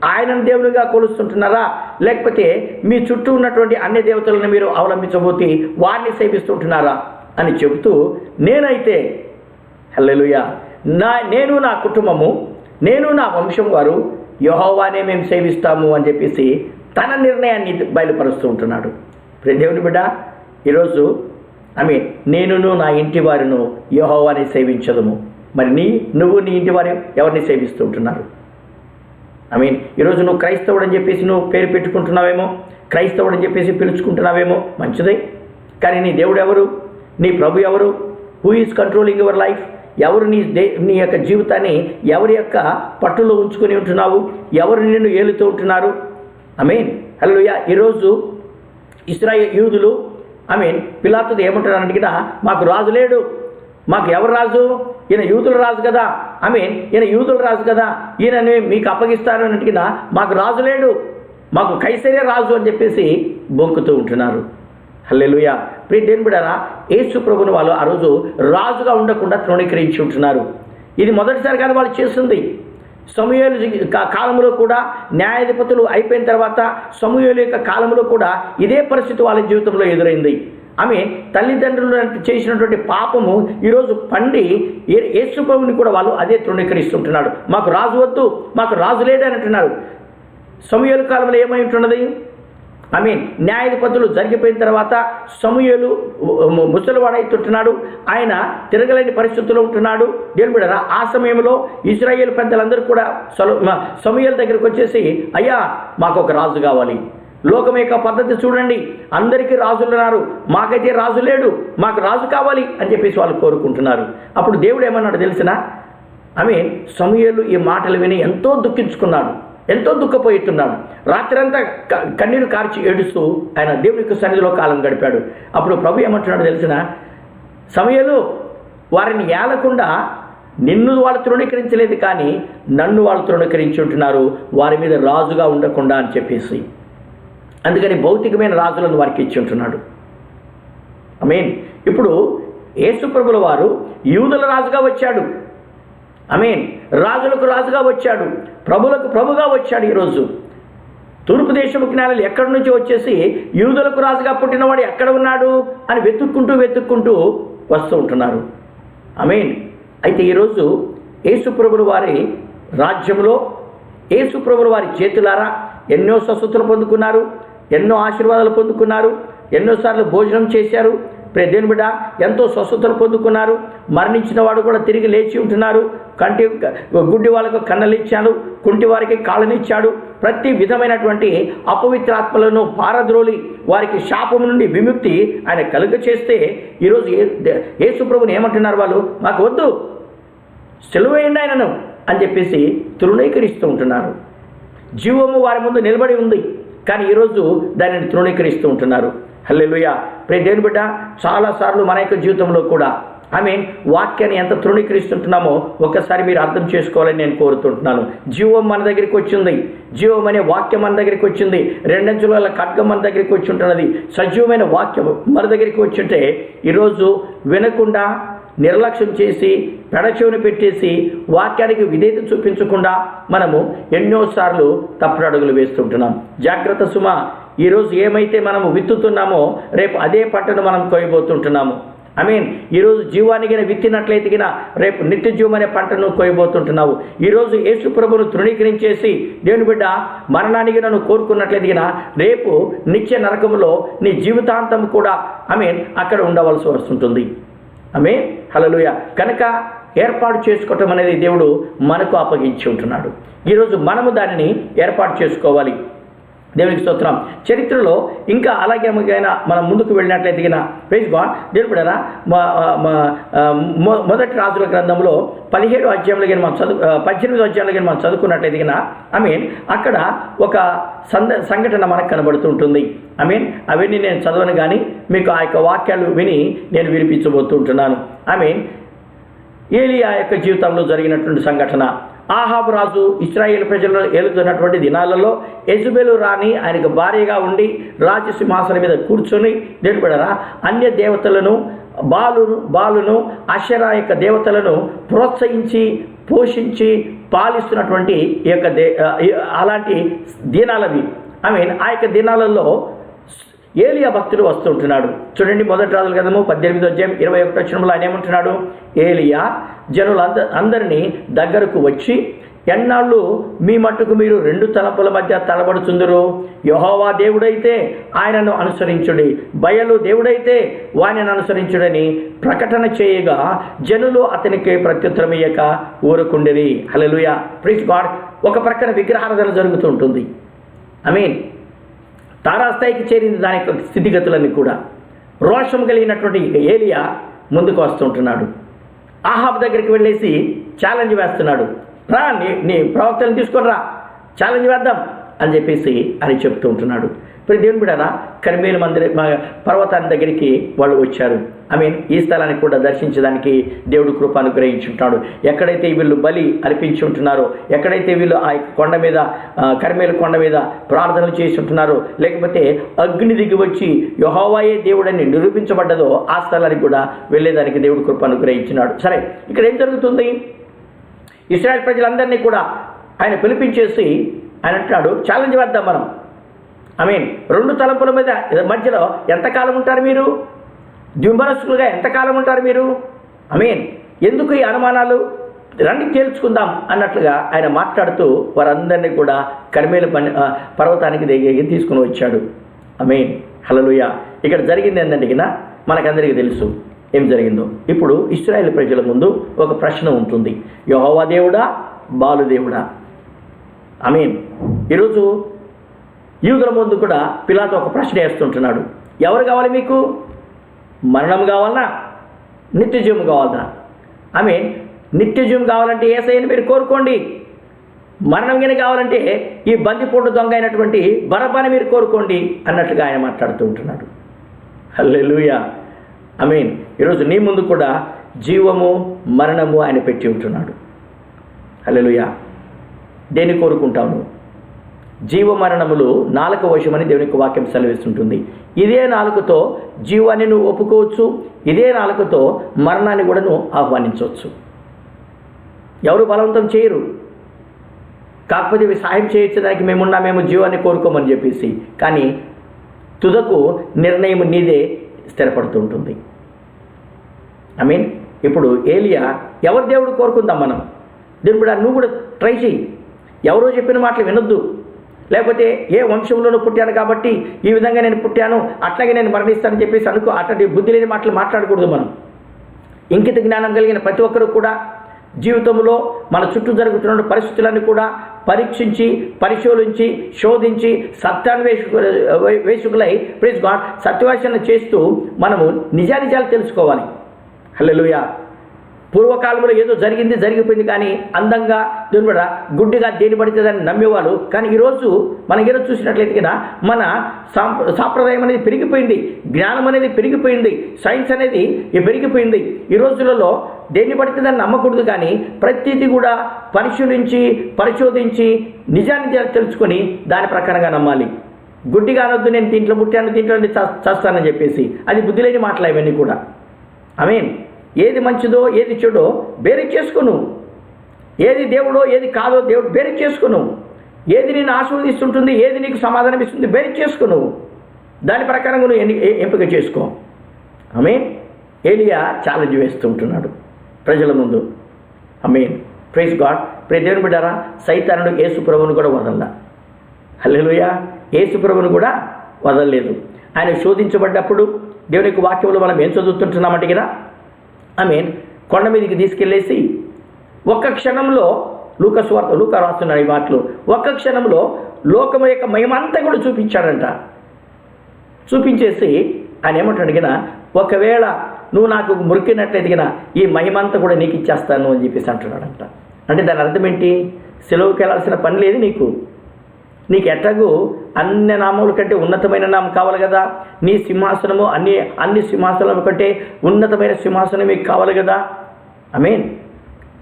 ఆయనను దేవునిగా కొలుస్తుంటున్నారా, లేకపోతే మీ చుట్టూ ఉన్నటువంటి అన్ని దేవతలను మీరు అవలంబించబోతే వారిని సేవిస్తుంటున్నారా అని చెబుతూ, నేనైతే హల్లెలూయా, నేను నా కుటుంబము, నేను నా వంశం వారు యెహోవానే మేము సేవిస్తాము అని చెప్పేసి తన నిర్ణయాన్ని బయలుపరుస్తూ ఉంటున్నాడు. దేవుని బిడ్డ, ఈరోజు నేనును నా ఇంటి వారిను యెహోవాని సేవించదము. మరి నువ్వు నీ ఇంటి వారు ఎవరిని సేవిస్తూ ఉంటున్నారు? ఈరోజు నువ్వు క్రైస్తవుడు అని చెప్పేసి నువ్వు పేరు పెట్టుకుంటున్నావేమో, క్రైస్తవుడు అని చెప్పేసి పిలుచుకుంటున్నావేమో, మంచిదే. కానీ నీ దేవుడు ఎవరు? నీ ప్రభు ఎవరు? Who is controlling your life? ఎవరు నీ యొక్క జీవితాన్ని ఎవరి యొక్క పట్టులో ఉంచుకొని ఉంటున్నావు? ఎవరు నిన్ను ఏలుతూ ఉంటున్నారు? ఆమేన్. హల్లెలూయా. ఈరోజు ఇశ్రాయేలు యూదులు పిలాతుతో ఏమంటున్నారంటే, మాకు రాజు లేడు, మాకు ఎవరు రాజు? ఈయన యూదుల రాజు కదా, ఈయన యూదుల రాజు కదా, ఈయనని మీకు అప్పగిస్తాను అన్నట్టుగా మాకు రాజు లేడు, మాకు కైసరే రాజు అని చెప్పేసి బొంకుతూ ఉంటున్నారు. హల్లెలూయా. ప్రియ దేవుని బిడ్డలారా, యేసు ప్రభువుని వాళ్ళు ఆ రోజు రాజుగా ఉండకుండా తృణీకరించి ఉంటున్నారు. ఇది మొదటిసారి కాదు వాళ్ళు చేస్తుంది. సమూయేలు కాలంలో కూడా న్యాయాధిపతులు అయిపోయిన తర్వాత సమూయేలు యొక్క కాలంలో కూడా ఇదే పరిస్థితి వాళ్ళ జీవితంలో ఎదురైంది. తల్లిదండ్రులు చేసినటువంటి పాపము ఈరోజు పండి యేసు ప్రభువుని కూడా వాళ్ళు అదే తృణీకరిస్తుంటున్నాడు. మాకు రాజు వద్దు, మాకు రాజు లేడని అంటున్నారు. సమూయేలు కాలంలో ఏమై ఉంటున్నది? న్యాయాధిపతులు జరిగిపోయిన తర్వాత సమూయేలు ముసలివాడైతుంటున్నాడు, ఆయన తిరగలేని పరిస్థితుల్లో ఉంటున్నాడు. దేవుని బిడ్డలారా, ఆ సమయంలో ఇశ్రాయేలు పెద్దలందరూ కూడా సమూయేలు దగ్గరికి వచ్చేసి, అయ్యా మాకు ఒక రాజు కావాలి, లోకం యొక్క పద్ధతి చూడండి, అందరికీ రాజులు ఉన్నారు, మాకైతే రాజు లేడు, మాకు రాజు కావాలి అని చెప్పేసి వాళ్ళు కోరుకుంటున్నారు. అప్పుడు దేవుడు ఏమన్నాడు తెలిసినా? సమూయేలు ఈ మాటలు విని ఎంతో దుఃఖించుకున్నాడు, ఎంతో దుఃఖపోయిస్తున్నాడు. రాత్రంతా కన్నీరు కార్చి ఏడుస్తూ ఆయన దేవుని యొక్క సన్నిధిలో కాలం గడిపాడు. అప్పుడు ప్రభు ఏమంటున్నాడు తెలిసిన? సమూయేలు, వారిని ఏలకుండా నిన్ను వాళ్ళు తృణీకరించలేదు కానీ నన్ను వాళ్ళు తృణీకరించి ఉంటున్నారు, వారి మీద రాజుగా ఉండకుండా అని చెప్పేసి. అందుకని భౌతికమైన రాజులను వారికి ఇచ్చి ఉంటున్నాడు. ఇప్పుడు యేసు ప్రభుల వారు యూదుల రాజుగా వచ్చాడు. రాజులకు రాజుగా వచ్చాడు, ప్రభులకు ప్రభుగా వచ్చాడు. ఈరోజు తూర్పు దేశపు జ్ఞానులు ఎక్కడి నుంచి వచ్చేసి యూదులకు రాజుగా పుట్టినవాడు ఎక్కడ ఉన్నాడు అని వెతుక్కుంటూ వస్తూ ఉంటున్నారు. అయితే ఈరోజు యేసు ప్రభుల వారి రాజ్యంలో యేసు ప్రభుల వారి చేతులారా ఎన్నో స్వస్థతలు పొందుకున్నారు, ఎన్నో ఆశీర్వాదాలు పొందుకున్నారు, ఎన్నోసార్లు భోజనం చేశారు. దేవుని బిడ్డ, ఎంతో స్వస్థతలు పొందుకున్నారు. మరణించిన వాడు కూడా తిరిగి లేచి ఉంటున్నారు. గుడ్డి వాళ్ళకు కన్నలిచ్చాడు, కుంటి వారికి కాళ్ళనిచ్చాడు. ప్రతి విధమైనటువంటి అపవిత్రాత్మలను పారద్రోలి వారికి శాపం నుండి విముక్తి ఆయన కలుగ చేస్తే ఈరోజు యేసు ప్రభుని ఏమంటున్నారు వాళ్ళు? మాకు వద్దు, సెలవేయండి ఆయనను అని చెప్పేసి తృణీకరిస్తూ ఉంటున్నారు. జీవము వారి ముందు నిలబడి ఉంది కానీ ఈరోజు దానిని తృణీకరిస్తూ ఉంటున్నారు. హల్లెలూయా. ప్రియ దేవుని బిడ్డ, చాలాసార్లు మన యొక్క జీవితంలో కూడా వాక్యాన్ని ఎంత తృణీకరిస్తుంటున్నామో ఒక్కసారి మీరు అర్థం చేసుకోవాలని నేను కోరుతుంటున్నాను. జీవం మన దగ్గరికి వచ్చింది, జీవం అనే వాక్యం మన దగ్గరికి వచ్చింది, 2 అంచుల ఖడ్గం మన దగ్గరికి వచ్చి ఉంటున్నది. సజీవమైన వాక్యం మన దగ్గరికి వచ్చి ఉంటే ఈరోజు వినకుండా నిర్లక్ష్యం చేసి పెడచెవిని పెట్టేసి వాక్యానికి విధేయత చూపించకుండా మనము ఎన్నోసార్లు తప్పుడు అడుగులు వేస్తుంటున్నాం. జాగ్రత్త సుమ. ఈరోజు ఏమైతే మనము విత్తుతున్నామో రేపు అదే పంటను మనం కోయబోతుంటున్నాము. ఈరోజు జీవానికి విత్తినట్లయితే రేపు నిత్య జీవం అనే పంటను కోయబోతుంటున్నావు. ఈరోజు యేసు ప్రభువును తృణీకరించేసి దేవుని బిడ్డ మరణానికి నన్ను కోరుకున్నట్లయితే రేపు నిత్య నరకములో నీ జీవితాంతం కూడా అక్కడ ఉండవలసి వస్తుంటుంది. హల్లెలూయా. కనుక ఏర్పాటు చేసుకోవటం అనేది దేవుడు మనకు అప్పగించి ఉంటున్నాడు. ఈరోజు మనము దానిని ఏర్పాటు చేసుకోవాలి. దేవునికి స్తోత్రం. చరిత్రలో ఇంకా అలాగే మనం ముందుకు వెళ్ళినట్లయితే ప్రైజ్ గాడ్ దేవుడు బిడ్డలారా, మొదటి రాజుల గ్రంథంలో 17వ అధ్యాయంలో మనం 18వ అధ్యాయంలో మనం చదువుకున్నట్లయితే అక్కడ ఒక సంఘటన మనకు కనబడుతుంటుంది. అవన్నీ నేను చదవను కానీ మీకు ఆ యొక్క వాక్యాలు విని నేను వినిపించబోతుంటున్నాను. ఏలియా యొక్క జీవితంలో జరిగినటువంటి సంఘటన. ఆహాబు రాజు ఇశ్రాయేలు ప్రజలను ఏలుతున్నటువంటి దినాలలో యెజబెలు రాణి ఆయనకు భార్యగా ఉండి రాజసింహాసనం మీద కూర్చొని దేవుని బిడ్డలారా అన్య దేవతలను బాలును అషరా యొక్క దేవతలను ప్రోత్సహించి పోషించి పాలిస్తున్నటువంటి ఈ యొక్క అలాంటి దినాలవి. ఆ యొక్క దినాలలో ఏలియా భక్తుడు వస్తుంటున్నాడు. చూడండి, మొదటి రాజుల గ్రంథము 18వ అధ్యాయం 21వ వచనంలో ఆయన ఏమంటున్నాడు? ఏలియా అందరినీ దగ్గరకు వచ్చి, ఎన్నాళ్ళు మీ మట్టుకు మీరు 2 తలంపుల మధ్య తలబడుచుందురు? యెహోవా దేవుడైతే ఆయనను అనుసరించుడి, బయలు దేవుడైతే వానిని అనుసరించుడని ప్రకటన చేయగా జనులు అతనికి ప్రత్యుత్తరం ఇయ్యక ఊరుకుండిరి. హల్లెలూయా, ప్రైజ్ గాడ్. ఒక ప్రక్కన విగ్రహారాధన జరుగుతూ ఉంటుంది. తారాస్థాయికి చేరింది దాని యొక్క స్థితిగతులన్నీ కూడా. రోషం కలిగినటువంటి ఏలియా ముందుకు వస్తుంటున్నాడు. ఆహాబ్ దగ్గరికి వెళ్ళేసి ఛాలెంజ్ వేస్తున్నాడు. రా, నీ ప్రవక్తలను తీసుకొని రా, ఛాలెంజ్ వేద్దాం అని చెప్పేసి అని చెప్తూ ఉంటున్నాడు. ఇప్పుడు దేవుని బిడ్డలారా, కర్మేలు పర్వతాన్ని దగ్గరికి వాళ్ళు వచ్చారు. ఈ స్థలాన్ని కూడా దర్శించడానికి దేవుడు కృప అనుగ్రహించుంటున్నాడు. ఎక్కడైతే వీళ్ళు బలి అర్పించి ఉంటున్నారో, ఎక్కడైతే వీళ్ళు ఆ కొండ మీద కర్మేలు కొండ మీద ప్రార్థనలు చేసి ఉంటున్నారో, లేకపోతే అగ్ని దిగి వచ్చి యెహోవాయే దేవుడని నిరూపించబడ్డదో ఆ స్థలానికి కూడా వెళ్ళేదానికి దేవుడు కృప అనుగ్రహించినాడు. సరే, ఇక్కడ ఏం జరుగుతుంది? ఇశ్రాయేల్ ప్రజలందరినీ కూడా ఆయన పిలిపించేసి ఆయన అంటున్నాడు, ఛాలెంజ్ వేద్దాం మనం. 2 తలంపుల మీద మధ్యలో ఎంతకాలం ఉంటారు మీరు? ద్విమనస్కులుగా ఎంతకాలం ఉంటారు మీరు? ఎందుకు ఈ అనుమానాలు? రండి తేల్చుకుందాం అన్నట్లుగా ఆయన మాట్లాడుతూ వారందరినీ కూడా కర్మేలు పర్వతానికి దగ్గరికి తీసుకుని వచ్చాడు. హల్లెలూయా. ఇక్కడ జరిగింది ఏంటంటే మనకందరికీ తెలుసు ఏం జరిగిందో. ఇప్పుడు ఇశ్రాయేలు ప్రజల ముందు ఒక ప్రశ్న ఉంటుంది, యెహోవా దేవుడా, బాలు దేవుడా? ఈరోజు యూదుల ముందు కూడా పిలాతు ఒక ప్రశ్న వేస్తుంటున్నాడు. ఎవరు కావాలి మీకు? మరణం కావాలన్నా, నిత్య జీవం కావాలన్నా? నిత్య జీవం కావాలంటే యేసయ్యని మీరు కోరుకోండి. మరణం గిన కావాలంటే ఈ బందిపోటు దొంగ అయినటువంటి బరబ్బాని మీరు కోరుకోండి అన్నట్లుగా ఆయన మాట్లాడుతూ ఉంటున్నాడు. హల్లెలూయా. ఈరోజు నీ ముందు కూడా జీవము మరణము ఆయన పెట్టి ఉంటున్నాడు. హల్లెలూయా. దేన్ని కోరుకుంటావు? జీవ మరణములు నాలుక వశమని దేవునికి వాక్యం సెలవిస్తుంటుంది. ఇదే నాలుకతో జీవాన్ని నువ్వు ఒప్పుకోవచ్చు, ఇదే నాలుకతో మరణాన్ని కూడా నువ్వు ఆహ్వానించవచ్చు. ఎవరు బలవంతం చేయరు. కాకపోతే ఇవి సహాయం చేయొచ్చడానికి మేము జీవాన్ని కోరుకోమని చెప్పేసి, కానీ తుదకు నిర్ణయం నీదే స్థిరపడుతూ ఉంటుంది. ఇప్పుడు ఏలియా ఎవరు దేవుడు కోరుకుందాం మనం? దేవుడు కూడా నువ్వు కూడా ట్రై చేయి. ఎవరో చెప్పిన మాటలు వినొద్దు. లేకపోతే ఏ వంశంలోనూ పుట్టాను కాబట్టి ఈ విధంగా నేను పుట్టాను, అట్లాగే నేను మరణిస్తానని చెప్పేసి అనుకో. అట్లాంటి బుద్ధి లేని మాటలు మాట్లాడకూడదు మనం. ఇంకిత జ్ఞానం కలిగిన ప్రతి ఒక్కరూ కూడా జీవితంలో మన చుట్టూ జరుగుతున్న పరిస్థితులన్నీ కూడా పరీక్షించి, పరిశోధించి, శోధించి, సత్యాన్వేషకులై ప్రైజ్ గాడ్ సత్యవేషణ చేస్తూ మనము నిజాలు తెలుసుకోవాలి. హల్లెలూయా. పూర్వకాలంలో ఏదో జరిగిపోయింది కానీ అందంగా దేవుని కూడా గుడ్డిగా దేని పడితే దాన్ని నమ్మేవాళ్ళు. కానీ ఈరోజు మనం ఏదో చూసినట్లయితే కదా మన సాంప్రదాయం అనేది పెరిగిపోయింది, జ్ఞానం అనేది పెరిగిపోయింది, సైన్స్ అనేది పెరిగిపోయింది. ఈ రోజులలో దేన్ని పడితే దాన్ని నమ్మకూడదు కానీ ప్రతిదీ కూడా పరిశోధించి నిజాన్ని తెలుసుకొని దాని ప్రకారంగా నమ్మాలి. గుడ్డిగా అనొద్దు, నేను దీంట్లో పుట్టాను, దీంట్లో చస్తానని చెప్పేసి. అది బుద్ధి లేని మాటలు ఇవన్నీ కూడా. ఏది మంచిదో ఏది చెడో బేరీ చేసుకోను, ఏది దేవుడో ఏది కాదో దేవుడు బేరీ చేసుకోను, ఏది నేను ఆశీర్వదిస్తుంటుంది ఏది నీకు సమాధానం ఇస్తుంది బేరీ చేసుకోను, దాని ప్రకారంగా నువ్వు ఎంపిక చేసుకో. ఆమేన్. ఏలియా ఛాలెంజ్ వేస్తుంటున్నాడు ప్రజల ముందు. ఆమేన్. Praise God. ప్రియ దేవుని బిడ్డారా, సైతానుడు యేసు ప్రభువును కూడా వదలలా. హల్లెలూయా. యేసు ప్రభువును కూడా వదలలేదు. ఆయన శోధించబడ్డప్పుడు దేవుని యొక్క వాక్యంలో మనం ఏం చదువుతుంటున్నామంటే కదా, ఆమేన్, కొండ మీదకి తీసుకెళ్ళేసి ఒక్క క్షణంలో లూకా రాస్తున్నాడు ఈ మాటలు, ఒక్క క్షణంలో లోకం యొక్క మహిమంతా కూడా చూపించాడంట. చూపించేసి ఆయన ఏమంటాడు కదా, ఒకవేళ నువ్వు నాకు మురికినట్లయితే కదా ఈ మహిమంతా కూడా నీకు ఇచ్చేస్తాను అని చెప్పేసి అంటున్నాడంట. అంటే దాని అర్థం ఏంటి? సెలవుకి వెళ్ళాల్సిన పని లేదు నీకు ఎట్లాగూ అన్ని నామముల కంటే ఉన్నతమైన నామం కావాలి కదా, నీ సింహాసనము అన్ని సింహాసనముల కంటే ఉన్నతమైన సింహాసనం మీకు కావాలి కదా. ఆమేన్.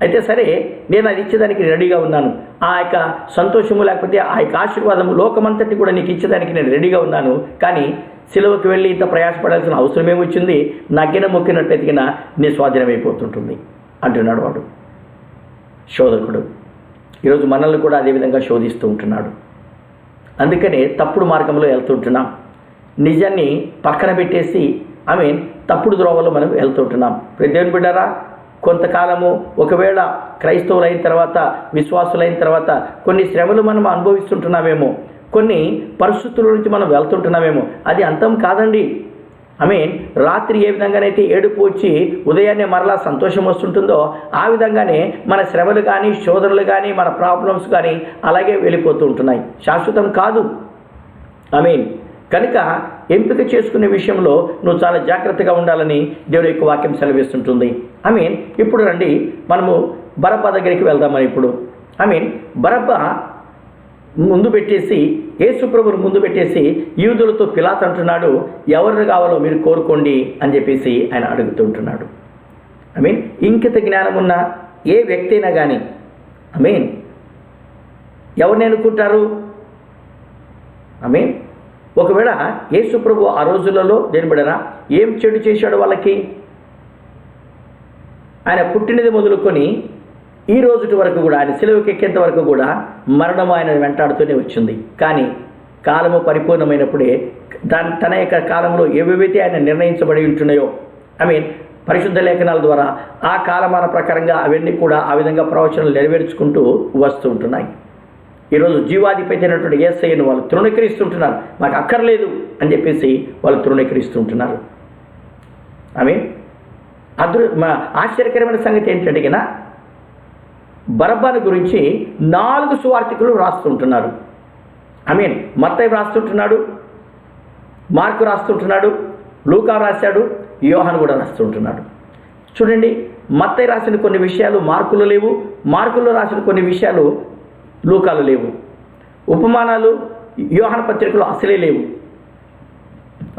అయితే సరే, నేను అది ఇచ్చేదానికి రెడీగా ఉన్నాను. ఆ యొక్క సంతోషము లేకపోతే ఆ యొక్క ఆశీర్వాదము లోకమంతటి కూడా నీకు ఇచ్చేదానికి నేను రెడీగా ఉన్నాను. కానీ సిలువకు వెళ్ళి ఇంత ప్రయాసపడాల్సిన అవసరం ఏమొచ్చింది? నగ్గిన మొక్కినట్లయితే నీ స్వాధీనమైపోతుంటుంది అంటున్నాడు వాడు, శోధకుడు. ఈరోజు మనల్ని కూడా అదేవిధంగా శోధిస్తూ ఉంటున్నాడు. అందుకనే తప్పుడు మార్గంలో వెళ్తుంటున్నాం. నిజాన్ని పక్కన పెట్టేసి ఆమేన్ తప్పుడు ద్రోవలో మనం వెళ్తుంటున్నాం. దేవుని బిడ్డారా, కొంతకాలము ఒకవేళ క్రైస్తవులైన తర్వాత విశ్వాసులైన తర్వాత కొన్ని శ్రమలు మనం అనుభవిస్తుంటున్నామేమో, కొన్ని పరిస్థితుల నుంచి మనం వెళ్తుంటున్నామేమో, అది అంతం కాదండి. ఆమేన్. రాత్రి ఏ విధంగానైతే ఏడుపు వచ్చి ఉదయాన్నే మరలా సంతోషం వస్తుంటుందో ఆ విధంగానే మన శ్రమలు కానీ శోధనలు కానీ మన ప్రాబ్లమ్స్ కానీ అలాగే వెళ్ళిపోతూ ఉంటున్నాయి, శాశ్వతం కాదు. ఆమేన్. కనుక ఎంపిక చేసుకునే విషయంలో నువ్వు చాలా జాగ్రత్తగా ఉండాలని దేవుని యొక్క వాక్యం సెలవిస్తుంటుంది. ఆమేన్. ఇప్పుడు రండి మనము బరబ్బా దగ్గరికి వెళ్దామని. ఇప్పుడు ఆమేన్, బరబ్బా ముందు పెట్టేసి యేసు ప్రభువును ముందు పెట్టేసి యూదులతో పిలాతు అంటున్నాడు, ఎవరిని కావాలో మీరు కోరుకోండి అని చెప్పేసి ఆయన అడుగుతుంటున్నాడు. ఆమేన్. ఇంకిత జ్ఞానం ఉన్న ఏ వ్యక్తి అయినా కానీ ఆమేన్ ఎవరిని అనుకుంటారు? ఆమేన్. ఒకవేళ యేసు ప్రభు ఆ రోజులలో దేని బిడ్డరా ఏం చెడు చేశాడు వాళ్ళకి? ఆయన పుట్టినది మొదలుకొని ఈ రోజుటి వరకు కూడా, ఆయన సిలువకి ఎక్కేంత వరకు కూడా మరణం ఆయన వెంటాడుతూనే వచ్చింది. కానీ కాలము పరిపూర్ణమైనప్పుడే తన యొక్క కాలంలో ఏవేవైతే ఆయన నిర్ణయించబడి ఉంటున్నాయో ఆమేన్ పరిశుద్ధ లేఖనాల ద్వారా ఆ కాలమాన ప్రకారంగా అవన్నీ కూడా ఆ విధంగా ప్రవచనాలు నెరవేర్చుకుంటూ వస్తూ ఉంటున్నాయి. ఈరోజు జీవాధిపతి అయినటువంటి యేసయ్యను వాళ్ళు తృణీకరిస్తుంటున్నారు. మాకు అక్కర్లేదు అని చెప్పేసి వాళ్ళు తృణీకరిస్తుంటున్నారు. ఆమేన్. ఆశ్చర్యకరమైన సంగతి ఏంటంటే కన్నా బరబ్బాను గురించి 4 సువార్తికులు రాస్తుంటున్నారు. ఆమేన్. మత్తయి రాస్తుంటున్నాడు, మార్కు రాస్తుంటున్నాడు, లూకా రాశాడు, యోహాను కూడా రాస్తుంటున్నాడు. చూడండి, మత్తయి రాసిన కొన్ని విషయాలు మార్కులో లేవు, మార్కులో రాసిన కొన్ని విషయాలు లూకాలో లేవు, ఉపమానాలు యోహాను పత్రికలో అసలే లేవు.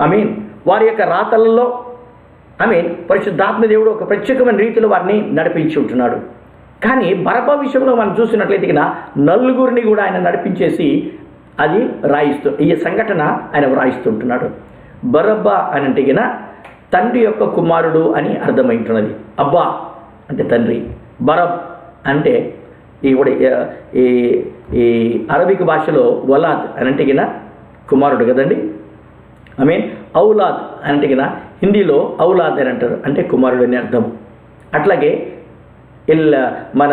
ఆమేన్. వారి యొక్క రాతలలో ఆమేన్ పరిశుద్ధాత్మ దేవుడు ఒక ప్రత్యేకమైన రీతిలో వారిని నడిపించి ఉంటున్నాడు. కానీ బరబ్బా విషయంలో మనం చూసినట్లయితే నలుగురిని కూడా ఆయన నడిపించేసి అది ఈ సంఘటన ఆయన వ్రాయిస్తుంటున్నాడు. బరబ్బా అని అంటే తండ్రి యొక్క కుమారుడు అని అర్థమైంటున్నది. అబ్బా అంటే తండ్రి, బరబ్ అంటే ఈ అరబిక్ భాషలో వలాద్ అని అంటే కుమారుడు కదండి. ఆమేన్. ఔలాద్ అని అంటే హిందీలో ఔలాద్ అని అంటారు, అంటే కుమారుడు అని అర్థం. అట్లాగే మన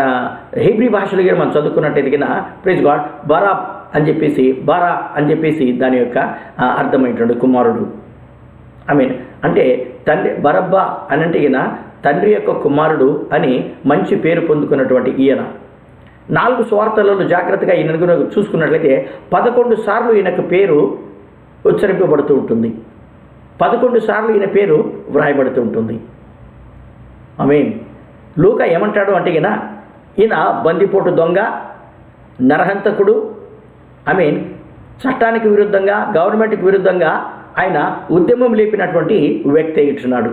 హీబ్రీ భాషలో మనం చదువుకున్నట్టయితే ప్రైజ్ గాడ్ బరాబ్ అని చెప్పేసి బారా అని చెప్పేసి దాని యొక్క అర్థమైనటువంటి కుమారుడు. ఆమేన్. అంటే తండ్రి బరబ్బా అని అంటే తండ్రి యొక్క కుమారుడు అని మంచి పేరు పొందుకున్నటువంటి ఈయన 4 సువార్తలలో జాగ్రత్తగా ఈయన చూసుకున్నట్లయితే 11 సార్లు ఈయనకు పేరు ఉచ్చరింపబడుతూ ఉంటుంది, 11 సార్లు ఈయన పేరు వ్రాయబడుతూ ఉంటుంది. ఆమేన్. లూకా ఏమంటాడు అంటే ఈయన బందిపోటు దొంగ, నరహంతకుడు, ఆమేన్, చట్టానికి విరుద్ధంగా గవర్నమెంట్కి విరుద్ధంగా ఆయన ఉద్యమం లేపినటువంటి వ్యక్తి ఇస్తున్నాడు.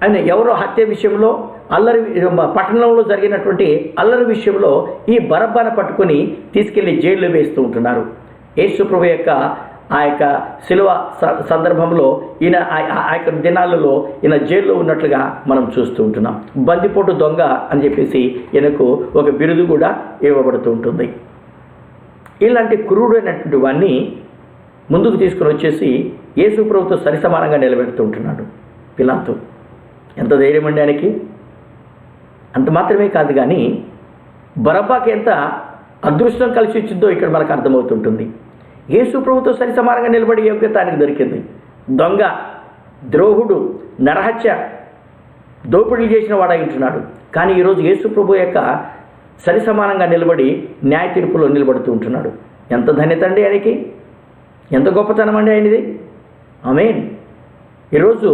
ఆయన ఎవరో హత్య విషయంలో అల్లరి పట్టణంలో జరిగినటువంటి అల్లరి విషయంలో ఈ బరబ్బాను పట్టుకొని తీసుకెళ్లి జైల్లో వేస్తూ ఉంటున్నారు. యేసు ప్రభు యొక్క ఆ యొక్క శిలువ సందర్భంలో ఈయన ఆ యొక్క దినాలలో ఈయన జైల్లో ఉన్నట్లుగా మనం చూస్తూ ఉంటున్నాం. బందిపోటు దొంగ అని చెప్పేసి ఈయనకు ఒక బిరుదు కూడా ఇవ్వబడుతూ ఉంటుంది. ఇలాంటి క్రూరుడైనటువంటి వాడిని ముందుకు తీసుకుని వచ్చేసి యేసు ప్రభువుతో సరిసమానంగా నిలబెడుతూ ఉంటున్నాడు పిలాతు. ఎంత ధైర్యం అండి ఆయనకి! అంత మాత్రమే కాదు కానీ బరబ్బాకి ఎంత అదృష్టం కలిసి వచ్చిందో ఇక్కడ మనకు అర్థమవుతుంటుంది. యేసు ప్రభువుతో సరిసమానంగా నిలబడే యోగ్యత ఆయనకు దొరికింది. దొంగ, ద్రోహుడు, నరహత్య, దోపిడీలు చేసిన వాడై ఉంటున్నాడు. కానీ ఈరోజు యేసు ప్రభు యొక్క సరిసమానంగా నిలబడి న్యాయ తీర్పులో నిలబడుతూ ఉంటున్నాడు. ఎంత ధన్యత అండి ఆయనకి! ఎంత గొప్పతనం అండి ఆయనది! ఆమేన్. ఈరోజు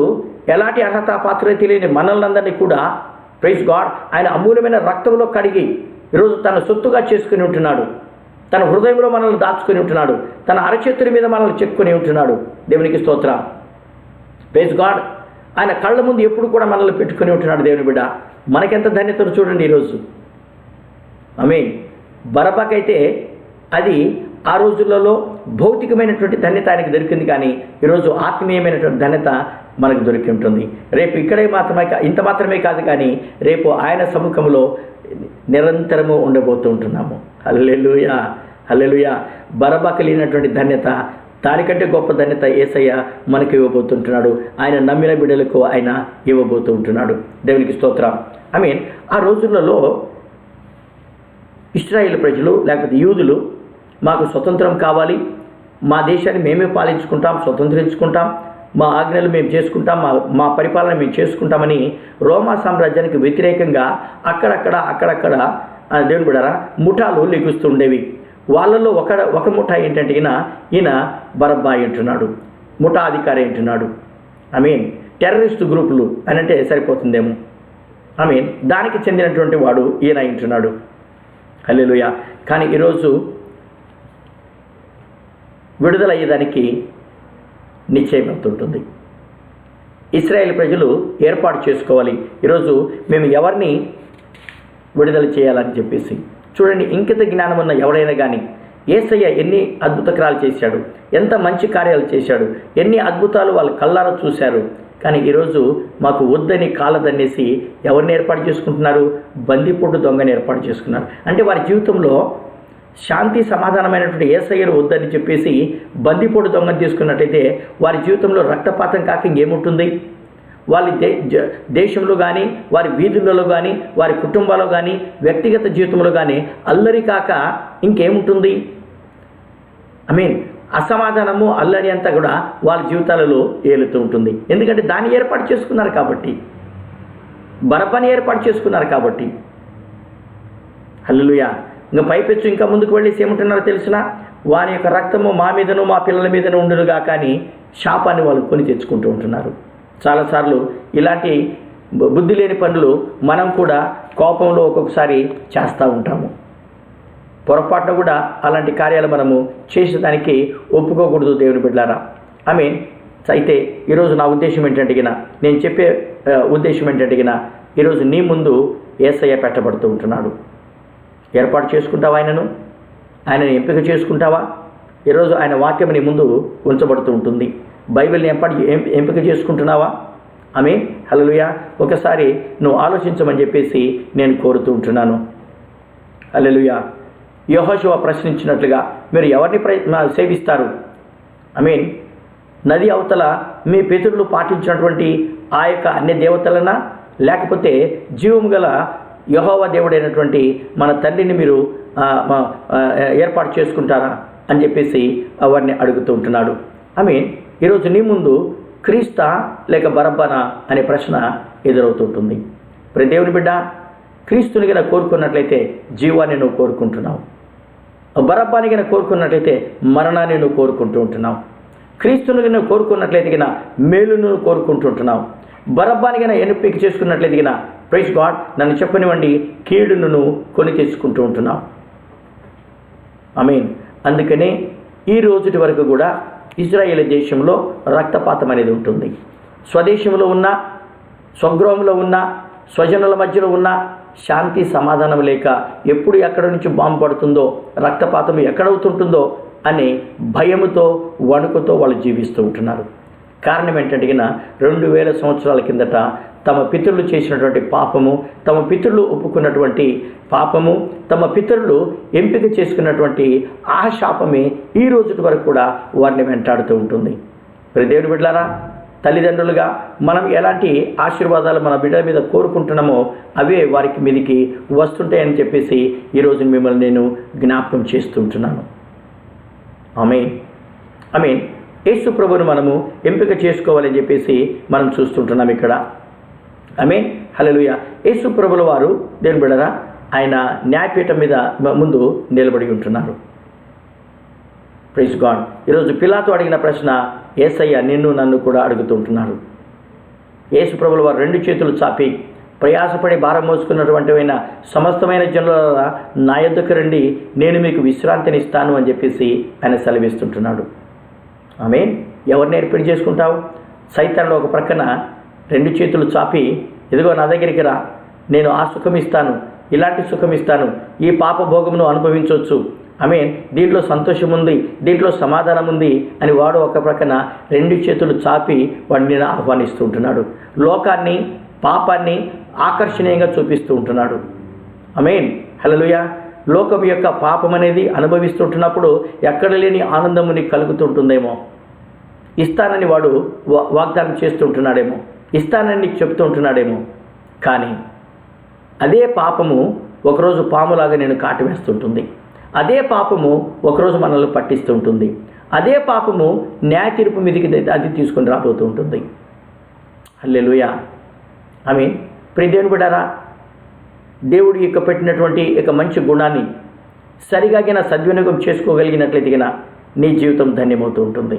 ఎలాంటి అర్హత పాత్ర తెలియని మనల్నందరినీ కూడా ప్రైజ్ గాడ్ ఆయన అమూల్యమైన రక్తంలో కడిగి ఈరోజు తన సొత్తుగా చేసుకుని ఉంటున్నాడు. తన హృదయంలో మనల్ని దాచుకొని ఉంటున్నాడు. తన అరచేతుల మీద మనల్ని చెక్కుని ఉంటున్నాడు. దేవునికి స్తోత్రం. ప్రైజ్ గాడ్ ఆయన కళ్ళ ముందు ఎప్పుడు కూడా మనల్ని పెట్టుకుని ఉంటున్నాడు. దేవుని బిడ్డ, మనకెంత ధన్యతను చూడండి ఈరోజు. ఆమేన్. బరబ్బాకైతే అది ఆ రోజులలో భౌతికమైనటువంటి ధన్యత ఆయనకు దొరికింది, కానీ ఈరోజు ఆత్మీయమైనటువంటి ధన్యత మనకు దొరికి ఉంటుంది. రేపు ఇక్కడే ఇంత మాత్రమే కాదు, కానీ రేపు ఆయన సముఖంలో నిరంతరము ఉండబోతూ ఉంటున్నాము. హల్లెలూయా, హల్లెలూయా. బరబ్బాకు లేనటువంటి ధన్యత, దానికంటే గొప్ప ధన్యత యేసయ్య మనకు ఇవ్వబోతుంటున్నాడు. ఆయన నమ్మిన బిడ్డలకు ఆయన ఇవ్వబోతూ ఉంటున్నాడు. దేవునికి స్తోత్రం. ఐ మీన్ ఆ రోజులలో ఇశ్రాయేలు ప్రజలు లేకపోతే యూదులు మాకు స్వతంత్రం కావాలి, మా దేశాన్ని మేమే పాలించుకుంటాం, స్వతంత్రించుకుంటాం, మా ఆజ్ఞలు మేము చేసుకుంటాం, మా పరిపాలన మేము చేసుకుంటామని రోమా సామ్రాజ్యానికి వ్యతిరేకంగా అక్కడక్కడ దేవుని బిడ్డలారా ముఠాలు లెగుస్తుండేవి. వాళ్ళల్లో ఒక ముఠా ఏంటంటే ఈయన బరబ్బా అంటున్నాడు, ముఠా అధికారి అంటున్నాడు. ఐ మీన్ టెర్రరిస్ట్ గ్రూపులు అని అంటే సరిపోతుందేమో. ఐ మీన్ దానికి చెందినటువంటి వాడు ఈయన అంటున్నాడు. హల్లెలూయా. కానీ ఈరోజు విడుదలయ్యేదానికి నిశ్చయమవుతుంటుంది. ఇశ్రాయేల్ ప్రజలు ఏర్పాటు చేసుకోవాలి, ఈరోజు మేము ఎవరిని విడుదల చేయాలని చెప్పేసి. చూడండి, ఇంకిత జ్ఞానం ఉన్న ఎవరైనా కానీ యేసయ్య ఎన్ని అద్భుత కార్యాలు చేశాడు, ఎంత మంచి కార్యాలు చేశాడు, ఎన్ని అద్భుతాలు వాళ్ళు కళ్ళారా చూశారు. కానీ ఈరోజు మాకు వద్దని కాలదన్నేసి ఎవరిని ఏర్పాటు చేసుకుంటున్నారు? బందిపోటు దొంగని ఏర్పాటు చేసుకున్నారు. అంటే వారి జీవితంలో శాంతి సమాధానమైనటువంటి యేసయ్యను వద్దని చెప్పేసి బందిపోటు దొంగను తీసుకున్నట్టయితే వారి జీవితంలో రక్తపాతం కాక ఇంకేముంటుంది? వాళ్ళ దేశంలో కానీ, వారి వీధులలో కానీ, వారి కుటుంబాల్లో కానీ, వ్యక్తిగత జీవితంలో కానీ అల్లరి కాక ఇంకేముంటుంది? ఐ మీన్ అసమాధానము, అల్లరి అంతా కూడా వాళ్ళ జీవితాలలో ఏలుతూ ఉంటుంది. ఎందుకంటే దాన్ని ఏర్పాటు చేసుకున్నారు కాబట్టి, బరబ్బని ఏర్పాటు చేసుకున్నారు కాబట్టి. హల్లెలూయా. ఇంకా పైపెచ్చు ఇంకా ముందుకు వెళ్ళేసి ఏమంటున్నారో తెలిసిన, వాని యొక్క రక్తము మా మీదను మా పిల్లల మీదను ఉండునుగా, కానీ శాపాన్ని వాళ్ళు కొని తెచ్చుకుంటూ ఉంటున్నారు. చాలాసార్లు ఇలాంటి బుద్ధి లేని పనులు మనం కూడా కోపంలో ఒక్కొక్కసారి చేస్తూ ఉంటాము. పొరపాటున కూడా అలాంటి కార్యాలు మనము చేసేదానికి ఒప్పుకోకూడదు దేవుని బిడ్డలారా. ఐ మీన్ అయితే ఈరోజు నా ఉద్దేశం ఏంటంటే నేను చెప్పే ఉద్దేశం ఏంటంటే ఈరోజు నీ ముందు యేసయ్య పెట్టబడుతూ ఉంటున్నాడు. ఏర్పాటు చేసుకుంటావా? ఆయనను ఎంపిక చేసుకుంటావా? ఈరోజు ఆయన వాక్యం నీ ముందు ఉంచబడుతూ ఉంటుంది. బైబిల్ని ఎంపిక చేసుకుంటున్నావా? ఆమేన్. హల్లెలూయా. ఒకసారి నువ్వు ఆలోచించమని చెప్పేసి నేను కోరుతూ ఉంటున్నాను. హల్లెలూయా. యెహోషువ ప్రశ్నించినట్లుగా మీరు ఎవరిని సేవిస్తారు? ఆమేన్. నది అవతల మీ పితరులు పాటించినటువంటి ఆ యొక్క అన్య దేవతలనా, లేకపోతే జీవము గల యెహోవా దేవుడైనటువంటి మన తండ్రిని మీరు ఏర్పాటు చేసుకుంటారా అని చెప్పేసి వారిని అడుగుతూ ఉంటున్నాడు. ఐ మీన్ ఈరోజు నీ ముందు క్రీస్తా లేక బరబ్బనా అనే ప్రశ్న ఎదురవుతుంటుంది. ప్రతి దేవుని బిడ్డ, క్రీస్తుని గన కోరుకున్నట్లయితే జీవాన్ని నువ్వు కోరుకుంటున్నావు, బరబ్బాని గన కోరుకున్నట్లయితే మరణాన్ని నువ్వు కోరుకుంటూ ఉంటున్నావు. క్రీస్తుని గన కోరుకున్నట్లయితే గిన మేలును కోరుకుంటుంటున్నావు. బరబ్బాని గన ఎంపిక చేసుకున్నట్లయితే గిన ప్రైజ్ గాడ్ నన్ను చెప్పనివ్వండి కీడును నువ్వు కొని తెచ్చుకుంటూ ఉంటున్నావు. ఆమేన్. అందుకనే ఈ రోజుటి వరకు కూడా ఇజ్రాయేల్ దేశంలో రక్తపాతం అనేది ఉంటుంది. స్వదేశంలో ఉన్న, స్వగృహంలో ఉన్న, స్వజనుల మధ్యలో ఉన్న శాంతి సమాధానం లేక ఎప్పుడు ఎక్కడి నుంచి బాంబు పడుతుందో, రక్తపాతం ఎక్కడవుతుంటుందో అనే భయముతో వణుకుతో వాళ్ళు జీవిస్తూ ఉంటున్నారు. కారణం ఏంటంటే 2000 సంవత్సరాల కిందట తమ పితరులు చేసినటువంటి పాపము, తమ పితరులు ఒప్పుకున్నటువంటి పాపము, తమ పితరులు ఎంపిక చేసుకున్నటువంటి ఆ శాపమే ఈ రోజు వరకు కూడా వారిని వెంటాడుతూ ఉంటుంది. మరి దేవుని బిడ్డలారా, తల్లిదండ్రులుగా మనం ఎలాంటి ఆశీర్వాదాలు మన బిడ్డల మీద కోరుకుంటున్నామో అవే వారికి మీదికి వస్తుంటాయని చెప్పేసి ఈరోజు మిమ్మల్ని నేను జ్ఞాపకం చేస్తుంటున్నాను. ఆమేన్, ఆమేన్. యేసు ప్రభువును మనము ఎంపిక చేసుకోవాలని చెప్పేసి మనం చూస్తుంటున్నాం ఇక్కడ. ఆమేన్, హల్లెలూయా. యేసు ప్రభుల వారు దేవుని బిడ్డలారా ఆయన న్యాయపీఠం మీద ముందు నిలబడి ఉంటున్నారు. Praise God. ఈరోజు పిలాతు అడిగిన ప్రశ్న యేసయ్య నిన్ను నన్ను కూడా అడుగుతుంటున్నారు. యేసు ప్రభుల వారు 2 చేతులు చాపి ప్రయాసపడి భారం మోసుకున్నటువంటి సమస్తమైన జనుల నా యొద్దకు రండి, నేను మీకు విశ్రాంతిని ఇస్తాను అని చెప్పేసి ఆయన సెలవిస్తుంటున్నాడు. ఆమేన్. ఎవరిని ఏర్పాటు చేసుకుంటావు? సైతానుడు ఒక ప్రక్కన 2 చేతులు చాపి ఇదిగో నా దగ్గరికి రా, నేను ఆ సుఖం ఇస్తాను, ఇలాంటి సుఖం ఇస్తాను, ఈ పాప భోగమును అనుభవించవచ్చు, ఆమేన్, దీంట్లో సంతోషం ఉంది, దీంట్లో సమాధానం ఉంది అని వాడు ఒక ప్రక్కన 2 చేతులు చాపి వాడిని ఆహ్వానిస్తూ ఉంటున్నాడు. లోకాన్ని, పాపాన్ని ఆకర్షణీయంగా చూపిస్తూ ఉంటున్నాడు. ఆమేన్, హల్లెలూయా. లోకం యొక్క పాపం అనేది అనుభవిస్తుంటున్నప్పుడు ఎక్కడ లేని ఆనందము నీకు కలుగుతుంటుందేమో, ఇస్తానని వాడు వాగ్దానం చేస్తుంటున్నాడేమో, ఇస్తానని నీకు చెప్తూ ఉంటున్నాడేమో. కానీ అదే పాపము ఒకరోజు పాములాగా నేను కాటివేస్తుంటుంది. అదే పాపము ఒకరోజు మనల్ని పట్టిస్తూ ఉంటుంది. అదే పాపము న్యాయ తీర్పు మీదకి అది తీసుకొని రాబోతూ ఉంటుంది. హల్లెలూయా, ఆమేన్. ప్రియ దేవుని బిడ్డలారా, దేవుడు ఇక పెట్టినటువంటి ఇక మంచి గుణాన్ని సరిగా సద్వినియోగం చేసుకోగలిగినట్లయితే నీ జీవితం ధన్యమవుతూ ఉంటుంది.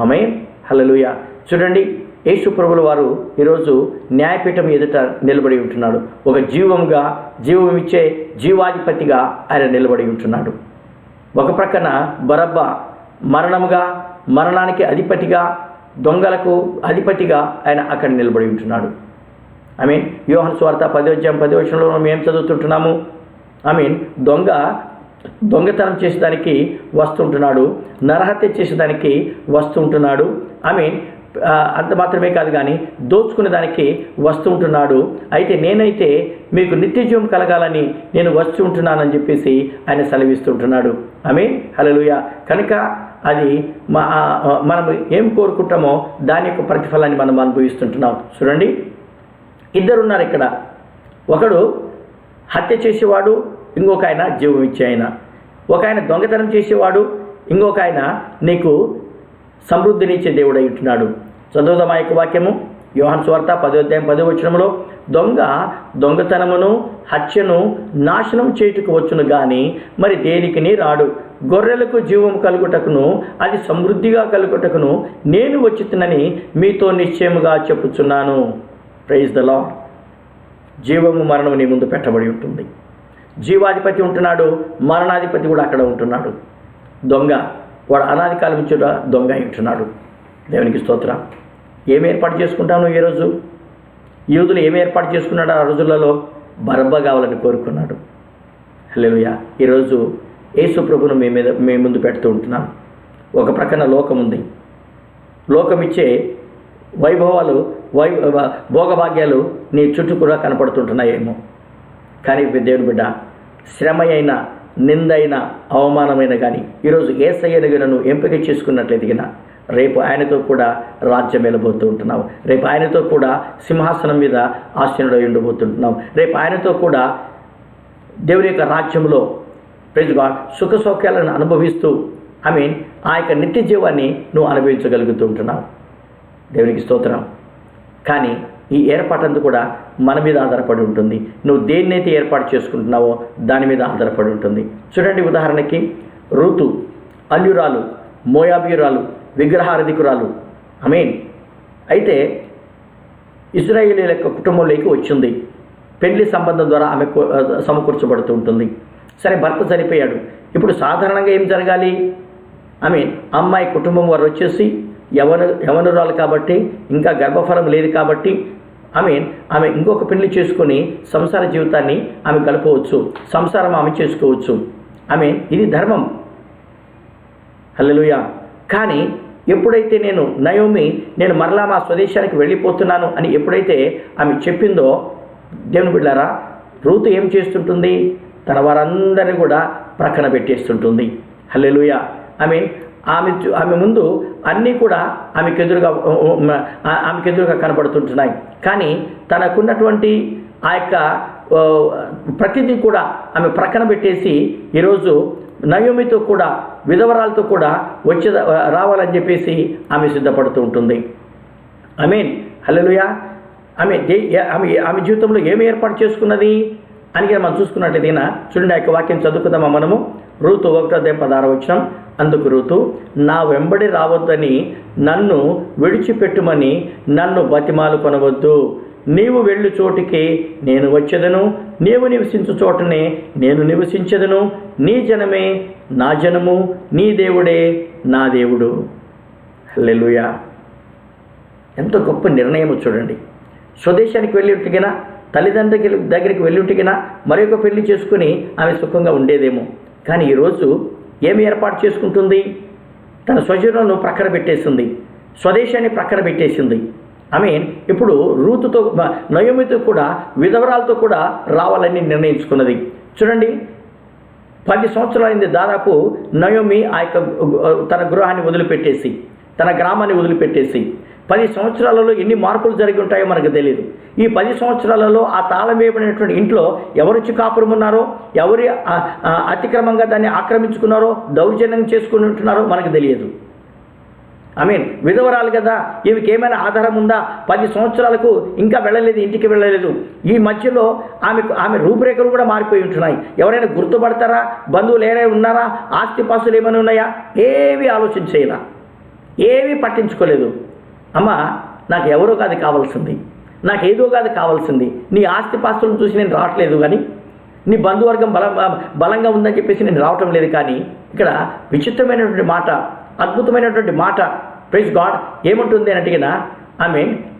ఆమేన్, హల్లెలూయా. చూడండి, యేసు ప్రభుల వారు ఈరోజు న్యాయపీఠం ఎదుట నిలబడి ఉంటున్నాడు. ఒక జీవముగా, జీవమిచ్చే జీవాధిపతిగా ఆయన నిలబడి ఉంటున్నాడు. ఒక ప్రక్కన బరబ్బ మరణముగా, మరణానికి అధిపతిగా, దొంగలకు అధిపతిగా ఆయన అక్కడ నిలబడి ఉంటున్నాడు. ఆమేన్. యోహాను సువార్త 10:10 మనం ఏం చదువుతుంటున్నాము? ఆమేన్. దొంగతనం చేసేదానికి వస్తుంటున్నాడు, నరహత్య చేసేదానికి వస్తుంటున్నాడు. ఆమేన్. అంత మాత్రమే కాదు కానీ దోచుకునే దానికి వస్తూ ఉంటున్నాడు. అయితే నేనైతే మీకు నిత్యజీవం కలగాలని నేను వస్తూ ఉంటున్నానని చెప్పేసి ఆయన సెలవిస్తుంటున్నాడు. ఆమేన్, హల్లెలూయా. కనుక అది మనం ఏం కోరుకుంటామో దాని యొక్క ప్రతిఫలాన్ని మనం అనుభవిస్తుంటున్నాం. చూడండి, 2 ఉన్నారు ఇక్కడ. ఒకడు హత్య చేసేవాడు, ఇంకొక ఆయన జీవం ఇచ్చే ఆయన. ఒక ఆయన దొంగతనం చేసేవాడు, ఇంకొక ఆయన నీకు సమృద్ధినిచ్చే దేవుడు అయి ఉంటున్నాడు. చదువుదాం ఆ యొక్క వాక్యము. యోహాను సువార్త 10:10 దొంగ దొంగతనమును హత్యను నాశనం చేయుటకు వచ్చును గాని మరి దేనికిని రాడు. గొర్రెలకు జీవము కలుగుటకును అది సమృద్ధిగా కలుగుటకును నేను వచ్చుతునని మీతో నిశ్చయముగా చెప్పుచున్నాను. Praise the Lord. జీవము మరణము నీ ముందు పెట్టబడి ఉంటుంది. జీవాధిపతి ఉంటున్నాడు, మరణాధిపతి కూడా అక్కడ ఉంటున్నాడు. దొంగ వాడు అనాది కాలం నుంచి దొంగ అయి ఉంటున్నాడు. దేవునికి స్తోత్రం. ఏమి ఏర్పాటు చేసుకుంటాను ఈరోజు? యూదులు ఏమి ఏర్పాటు చేసుకున్నాడు ఆ రోజులలో? బరబ్బ కావాలని కోరుకున్నాడు. హల్లెలూయా. ఈరోజు యేసు ప్రభును మీ ముందు పెడుతూ ఉంటున్నాను. ఒక ప్రక్కన లోకం ఉంది. లోకం ఇచ్చే వైభవాలు, భోగభాగ్యాలు నీ చుట్టూ కూడా కనపడుతుంటున్నాయేమో. కానీ దేవుని బిడ్డ, శ్రమ అయినా, నిందైన, అవమానమైన కానీ ఈరోజు యేసయ్యను నువ్వు ఎంపిక చేసుకున్నట్లయితే రేపు ఆయనతో కూడా రాజ్యం వెళ్ళబోతూ ఉంటున్నావు. రేపు ఆయనతో కూడా సింహాసనం మీద ఆసీనుడై ఉండబోతుంటున్నావు. రేపు ఆయనతో కూడా దేవుని యొక్క రాజ్యంలో ప్రైజ్ గాడ్ సుఖ సౌఖ్యాలను అనుభవిస్తూ ఆ యొక్క నిత్య జీవాన్ని నువ్వు అనుభవించగలుగుతూ ఉంటున్నావు. దేవునికి స్తోత్రం. కానీ ఈ ఏర్పాటంతా కూడా మన మీద ఆధారపడి ఉంటుంది. నువ్వు దేన్నైతే ఏర్పాటు చేసుకుంటున్నావో దాని మీద ఆధారపడి ఉంటుంది. చూడండి, ఉదాహరణకి రూతు అన్యురాలు, మోయాబీయురాలు, విగ్రహారధికురాలు. ఆమేన్. అయితే ఇశ్రాయేలీయుల యొక్క కుటుంబంలోకి వచ్చింది. పెళ్లి సంబంధం ద్వారా ఆమె సమకూర్చబడుతూ ఉంటుంది. సరే, భర్త చనిపోయాడు. ఇప్పుడు సాధారణంగా ఏం జరగాలి? అమ్మాయి కుటుంబం వారు వచ్చేసి యవనురాలు కాబట్టి, ఇంకా గర్భఫలం లేదు కాబట్టి ఆమె ఇంకొక పెళ్లి చేసుకొని సంసార జీవితాన్ని ఆమె గడపవచ్చు, సంసారం ఆమె చేసుకోవచ్చు. ఇది ధర్మం. హల్లెలూయా. కానీ ఎప్పుడైతే నేను మరలా మా స్వదేశానికి వెళ్ళిపోతున్నాను అని ఎప్పుడైతే ఆమె చెప్పిందో, దేవుని బిడ్డలారా, రూతు ఏం చేస్తుంటుంది? తన వారందరినీ కూడా ప్రక్కన పెట్టేస్తుంటుంది. హల్లెలూయా. ఆమె ముందు అన్నీ కూడా ఆమెకు ఎదురుగా కనబడుతుంటున్నాయి. కానీ తనకున్నటువంటి ఆ యొక్క ప్రతిదీ కూడా ఆమె ప్రక్కన పెట్టేసి ఈరోజు నయోమితో కూడా, విధవరాలతో కూడా రావాలని చెప్పేసి ఆమె సిద్ధపడుతూ ఉంటుంది. ఆమేన్. హల్లెలూయా. ఆమె జీవితంలో ఏమి ఏర్పాటు చేసుకున్నది అని మనం చూసుకున్నట్లయితే చూడండి, ఆ యొక్క వాక్యం చదువుకుందామా మనము. రూతు 1:16. అందుకు రూతు, నా వెంబడి రావద్దని నన్ను విడిచిపెట్టుమని నన్ను బతిమాలు కొనవద్దు. నీవు వెళ్ళు చోటికి నేను వచ్చేదను, నీవు నివసించు చోటనే నేను నివసించెదను. నీ జనమే నా జనము, నీ దేవుడే నా దేవుడు. హల్లెలూయా. ఎంతో గొప్ప నిర్ణయం చూడండి. స్వదేశానికి వెళ్ళి ఉంటిగినా, తల్లిదండ్రుల దగ్గరికి వెళ్ళి ఉంటిగినా మరొక పెళ్లి చేసుకుని ఆమె సుఖంగా ఉండేదేమో. కానీ ఈరోజు ఏమి ఏర్పాటు చేసుకుంటుంది? తన స్వజనులను ప్రక్కన పెట్టేసింది, స్వదేశాన్ని ప్రక్కన పెట్టేసింది. ఇప్పుడు రూతుతో, నయోమితో కూడా, విధవరాలతో కూడా రావాలని నిర్ణయించుకున్నది. చూడండి, 10 సంవత్సరాలైంది దాదాపు నయోమి ఆ యొక్క తన గృహాన్ని వదిలిపెట్టేసి, తన గ్రామాన్ని వదిలిపెట్టేసి. 10 సంవత్సరాలలో ఎన్ని మార్పులు జరిగి ఉంటాయో మనకు తెలియదు. ఈ 10 సంవత్సరాలలో ఆ తాళం వేయబడినటువంటి ఇంట్లో ఎవరు వచ్చి కాపురం ఉన్నారో, ఎవరి అతిక్రమంగా దాన్ని ఆక్రమించుకున్నారో, దౌర్జన్యం చేసుకుని ఉంటున్నారో మనకు తెలియదు. విధవరాలు కదా, ఈమెకి ఏమైనా ఆధారం ఉందా? 10 సంవత్సరాలకు ఇంకా వెళ్ళలేదు, ఇంటికి వెళ్ళలేదు. ఈ మధ్యలో ఆమె రూపురేఖలు కూడా మారిపోయి ఉంటున్నాయి. ఎవరైనా గుర్తుపడతారా? బంధువులు ఏమైనా ఉన్నారా? ఆస్తిపాస్తులు ఏమైనా ఉన్నాయా? ఏవి ఆలోచించేలా, ఏవి పట్టించుకోలేదు. అమ్మ, నాకు ఎవరో కాదు కావాల్సింది, నాకు ఏదో కాదు కావాల్సింది. నీ ఆస్తిపాస్తులను చూసి నేను రావట్లేదు, కానీ నీ బంధువర్గం బలంగా ఉందని చెప్పేసి నేను రావటం లేదు. కానీ ఇక్కడ విచిత్రమైనటువంటి మాట, అద్భుతమైనటువంటి మాట. Praise God. ఏముంటుంది అని అడిగినా,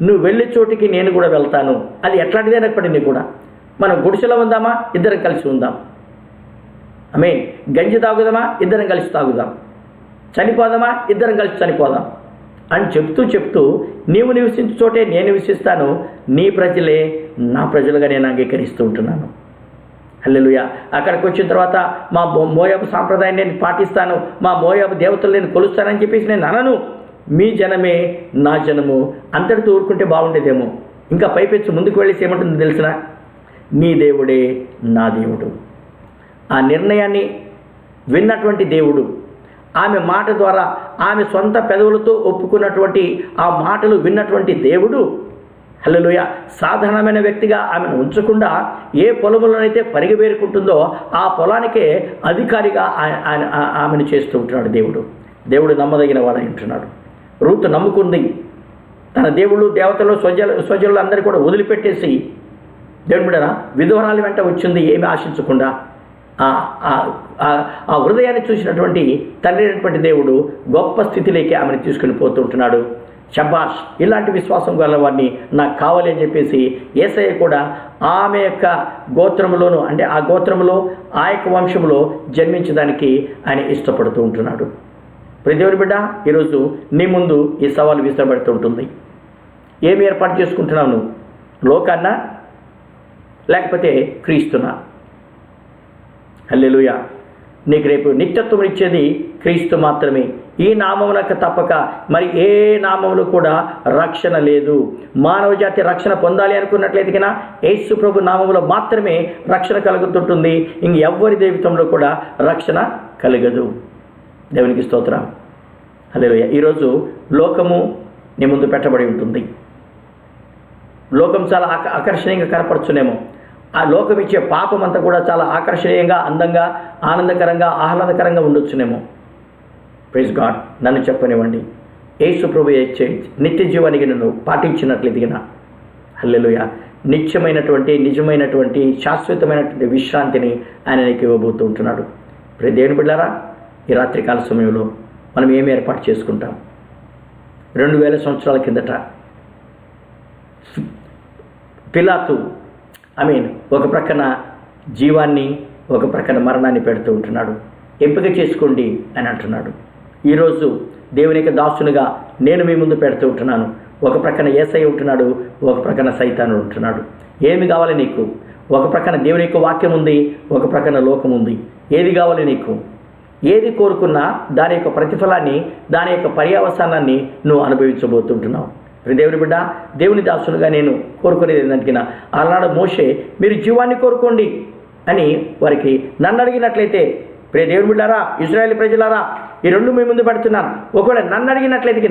నువ్వు వెళ్ళే చోటికి నేను కూడా వెళ్తాను. అది ఎట్లాంటిదైనప్పటికీ కూడా మనం గుడిసెలో ఉందామా? ఇద్దరం కలిసి ఉందాం. గంజి తాగుదామా? ఇద్దరం కలిసి తాగుదాం. చనిపోదామా? ఇద్దరం కలిసి చనిపోదాం అని చెప్తూ నీవు నివసించే చోటే నేను నివసిస్తాను, నీ ప్రజలే నా ప్రజలుగా నేను అంగీకరిస్తూ ఉంటున్నాను. హల్లెలూయా. అక్కడికి వచ్చిన తర్వాత మా మోయాబు సాంప్రదాయాన్ని నేను పాటిస్తాను, మా మోయాబు దేవతలు నేను కొలుస్తానని చెప్పేసి నేను అనను. మీ జనమే నా జనము. అంతటితో ఊరుకుంటే బాగుండేదేమో. ఇంకా పైపెచ్చు ముందుకు వెళ్ళేసి ఏమంటుందో తెలిసిన, నీ దేవుడే నా దేవుడు. ఆ నిర్ణయాన్ని విన్నటువంటి దేవుడు, ఆమె మాట ద్వారా, ఆమె సొంత పెదవులతో ఒప్పుకున్నటువంటి ఆ మాటలు విన్నటువంటి దేవుడు, హల్లెలూయా, సాధారణమైన వ్యక్తిగా ఆమెను ఉంచకుండా ఏ పొలములోనైతే పరిగెబేరుకుంటుందో ఆ పొలానికే అధికారిగా ఆమెను చేస్తూ ఉంటున్నాడు దేవుడు. దేవుడు నమ్మదగిన వాడై ఉంటున్నాడు. రూతు నమ్ముకుంది. తన దేవుళ్ళు, దేవతలు, స్వజనులు అందరూ కూడా వదిలిపెట్టేసి దేవుని బిడ్డరా విధవరాలి వెంట వచ్చింది, ఏమి ఆశించకుండా. ఆ హృదయాన్ని చూసినటువంటి తండ్రి అయినటువంటి దేవుడు గొప్ప స్థితిలోకి ఆమెను తీసుకుని పోతుంటున్నాడు. షబాష్, ఇలాంటి విశ్వాసం గల వారిని నాకు కావాలి అని చెప్పేసి యేసయ్య కూడా ఆమె యొక్క గోత్రములోను, అంటే ఆ గోత్రములో, ఆ యొక్క వంశంలో జన్మించడానికి ఆయన ఇష్టపడుతూ ఉంటున్నాడు. ప్రతి దేవుని బిడ్డ, ఈరోజు నీ ముందు ఈ సవాలు విసిరబడుతూ ఉంటుంది. ఏమి ఏర్పాటు చేసుకుంటున్నావు నువ్వు? లోకాన్నా లేకపోతే క్రీస్తునా? హల్లెలూయా. నీకు రేపు నిత్యత్వం ఇచ్చేది క్రీస్తు మాత్రమే. ఈ నామమునకు తప్పక మరి ఏ నామములు కూడా రక్షణ లేదు. మానవ జాతి రక్షణ పొందాలి అనుకున్నట్లయితే కన్నా యేసు ప్రభు నామములో మాత్రమే రక్షణ కలుగుతుంటుంది. ఇంక ఎవ్వరి జీవితంలో కూడా రక్షణ కలగదు. దేవునికి స్తోత్రం. హల్లెలూయా. ఈరోజు లోకము నీ ముందు పెట్టబడి ఉంటుంది. లోకం చాలా ఆకర్షణీయంగా కనపరచునేమో. ఆ లోకం ఇచ్చే పాపం అంతా కూడా చాలా ఆకర్షణీయంగా, అందంగా, ఆనందకరంగా, ఆహ్లాదకరంగా ఉండొచ్చునేమో. Praise God. నన్ను చెప్పనివ్వండి, యేసు ప్రభు ఇచ్చే నిత్య జీవానికి నన్ను పాటించినట్లయితే హల్లెలూయా, నిత్యమైనటువంటి, నిజమైనటువంటి, శాశ్వతమైనటువంటి విశ్రాంతిని ఆయన నీకు ఇవ్వబోతూ ఉంటున్నాడు. ప్రతి దేవుని బిడ్డలారా, ఈ రాత్రికాల సమయంలో మనం ఏమి ఏర్పాటు చేసుకుంటాం? 2000 సంవత్సరాల కిందట పిలాతు ఒక ప్రక్కన జీవాన్ని, ఒక ప్రక్కన మరణాన్ని పెడుతూ ఉంటున్నాడు. ఎంపిక చేసుకోండి అని అంటున్నాడు. ఈరోజు దేవుని యొక్క దాసునిగా నేను మీ ముందు పెడుతూ ఉంటున్నాను. ఒక ప్రక్కన యేసయ్య ఉంటున్నాడు, ఒక ప్రక్కన సైతానుడు ఉంటున్నాడు. ఏమి కావాలి నీకు? ఒక ప్రక్కన దేవుని యొక్క వాక్యం ఉంది, ఒక ప్రక్కన లోకం ఉంది. ఏది కావాలి నీకు? ఏది కోరుకున్నా దాని యొక్క ప్రతిఫలాన్ని, దాని యొక్క పర్యవసానాన్ని నువ్వు అనుభవించబోతుంటున్నావు. దేవుని బిడ్డ, దేవుని దాసులుగా నేను కోరుకునేది ఏంటంటే, ఆనాడు మోషే మీరు జీవాన్ని కోరుకోండి అని వారికి నన్ను అడిగినట్లయితే, దేవుని బిడ్డారా, ఇశ్రాయేలు ప్రజలారా, ఈ రెండు మీ ముందు పెడుతున్నాను. ఒకవేళ నన్ను అడిగినట్లయితే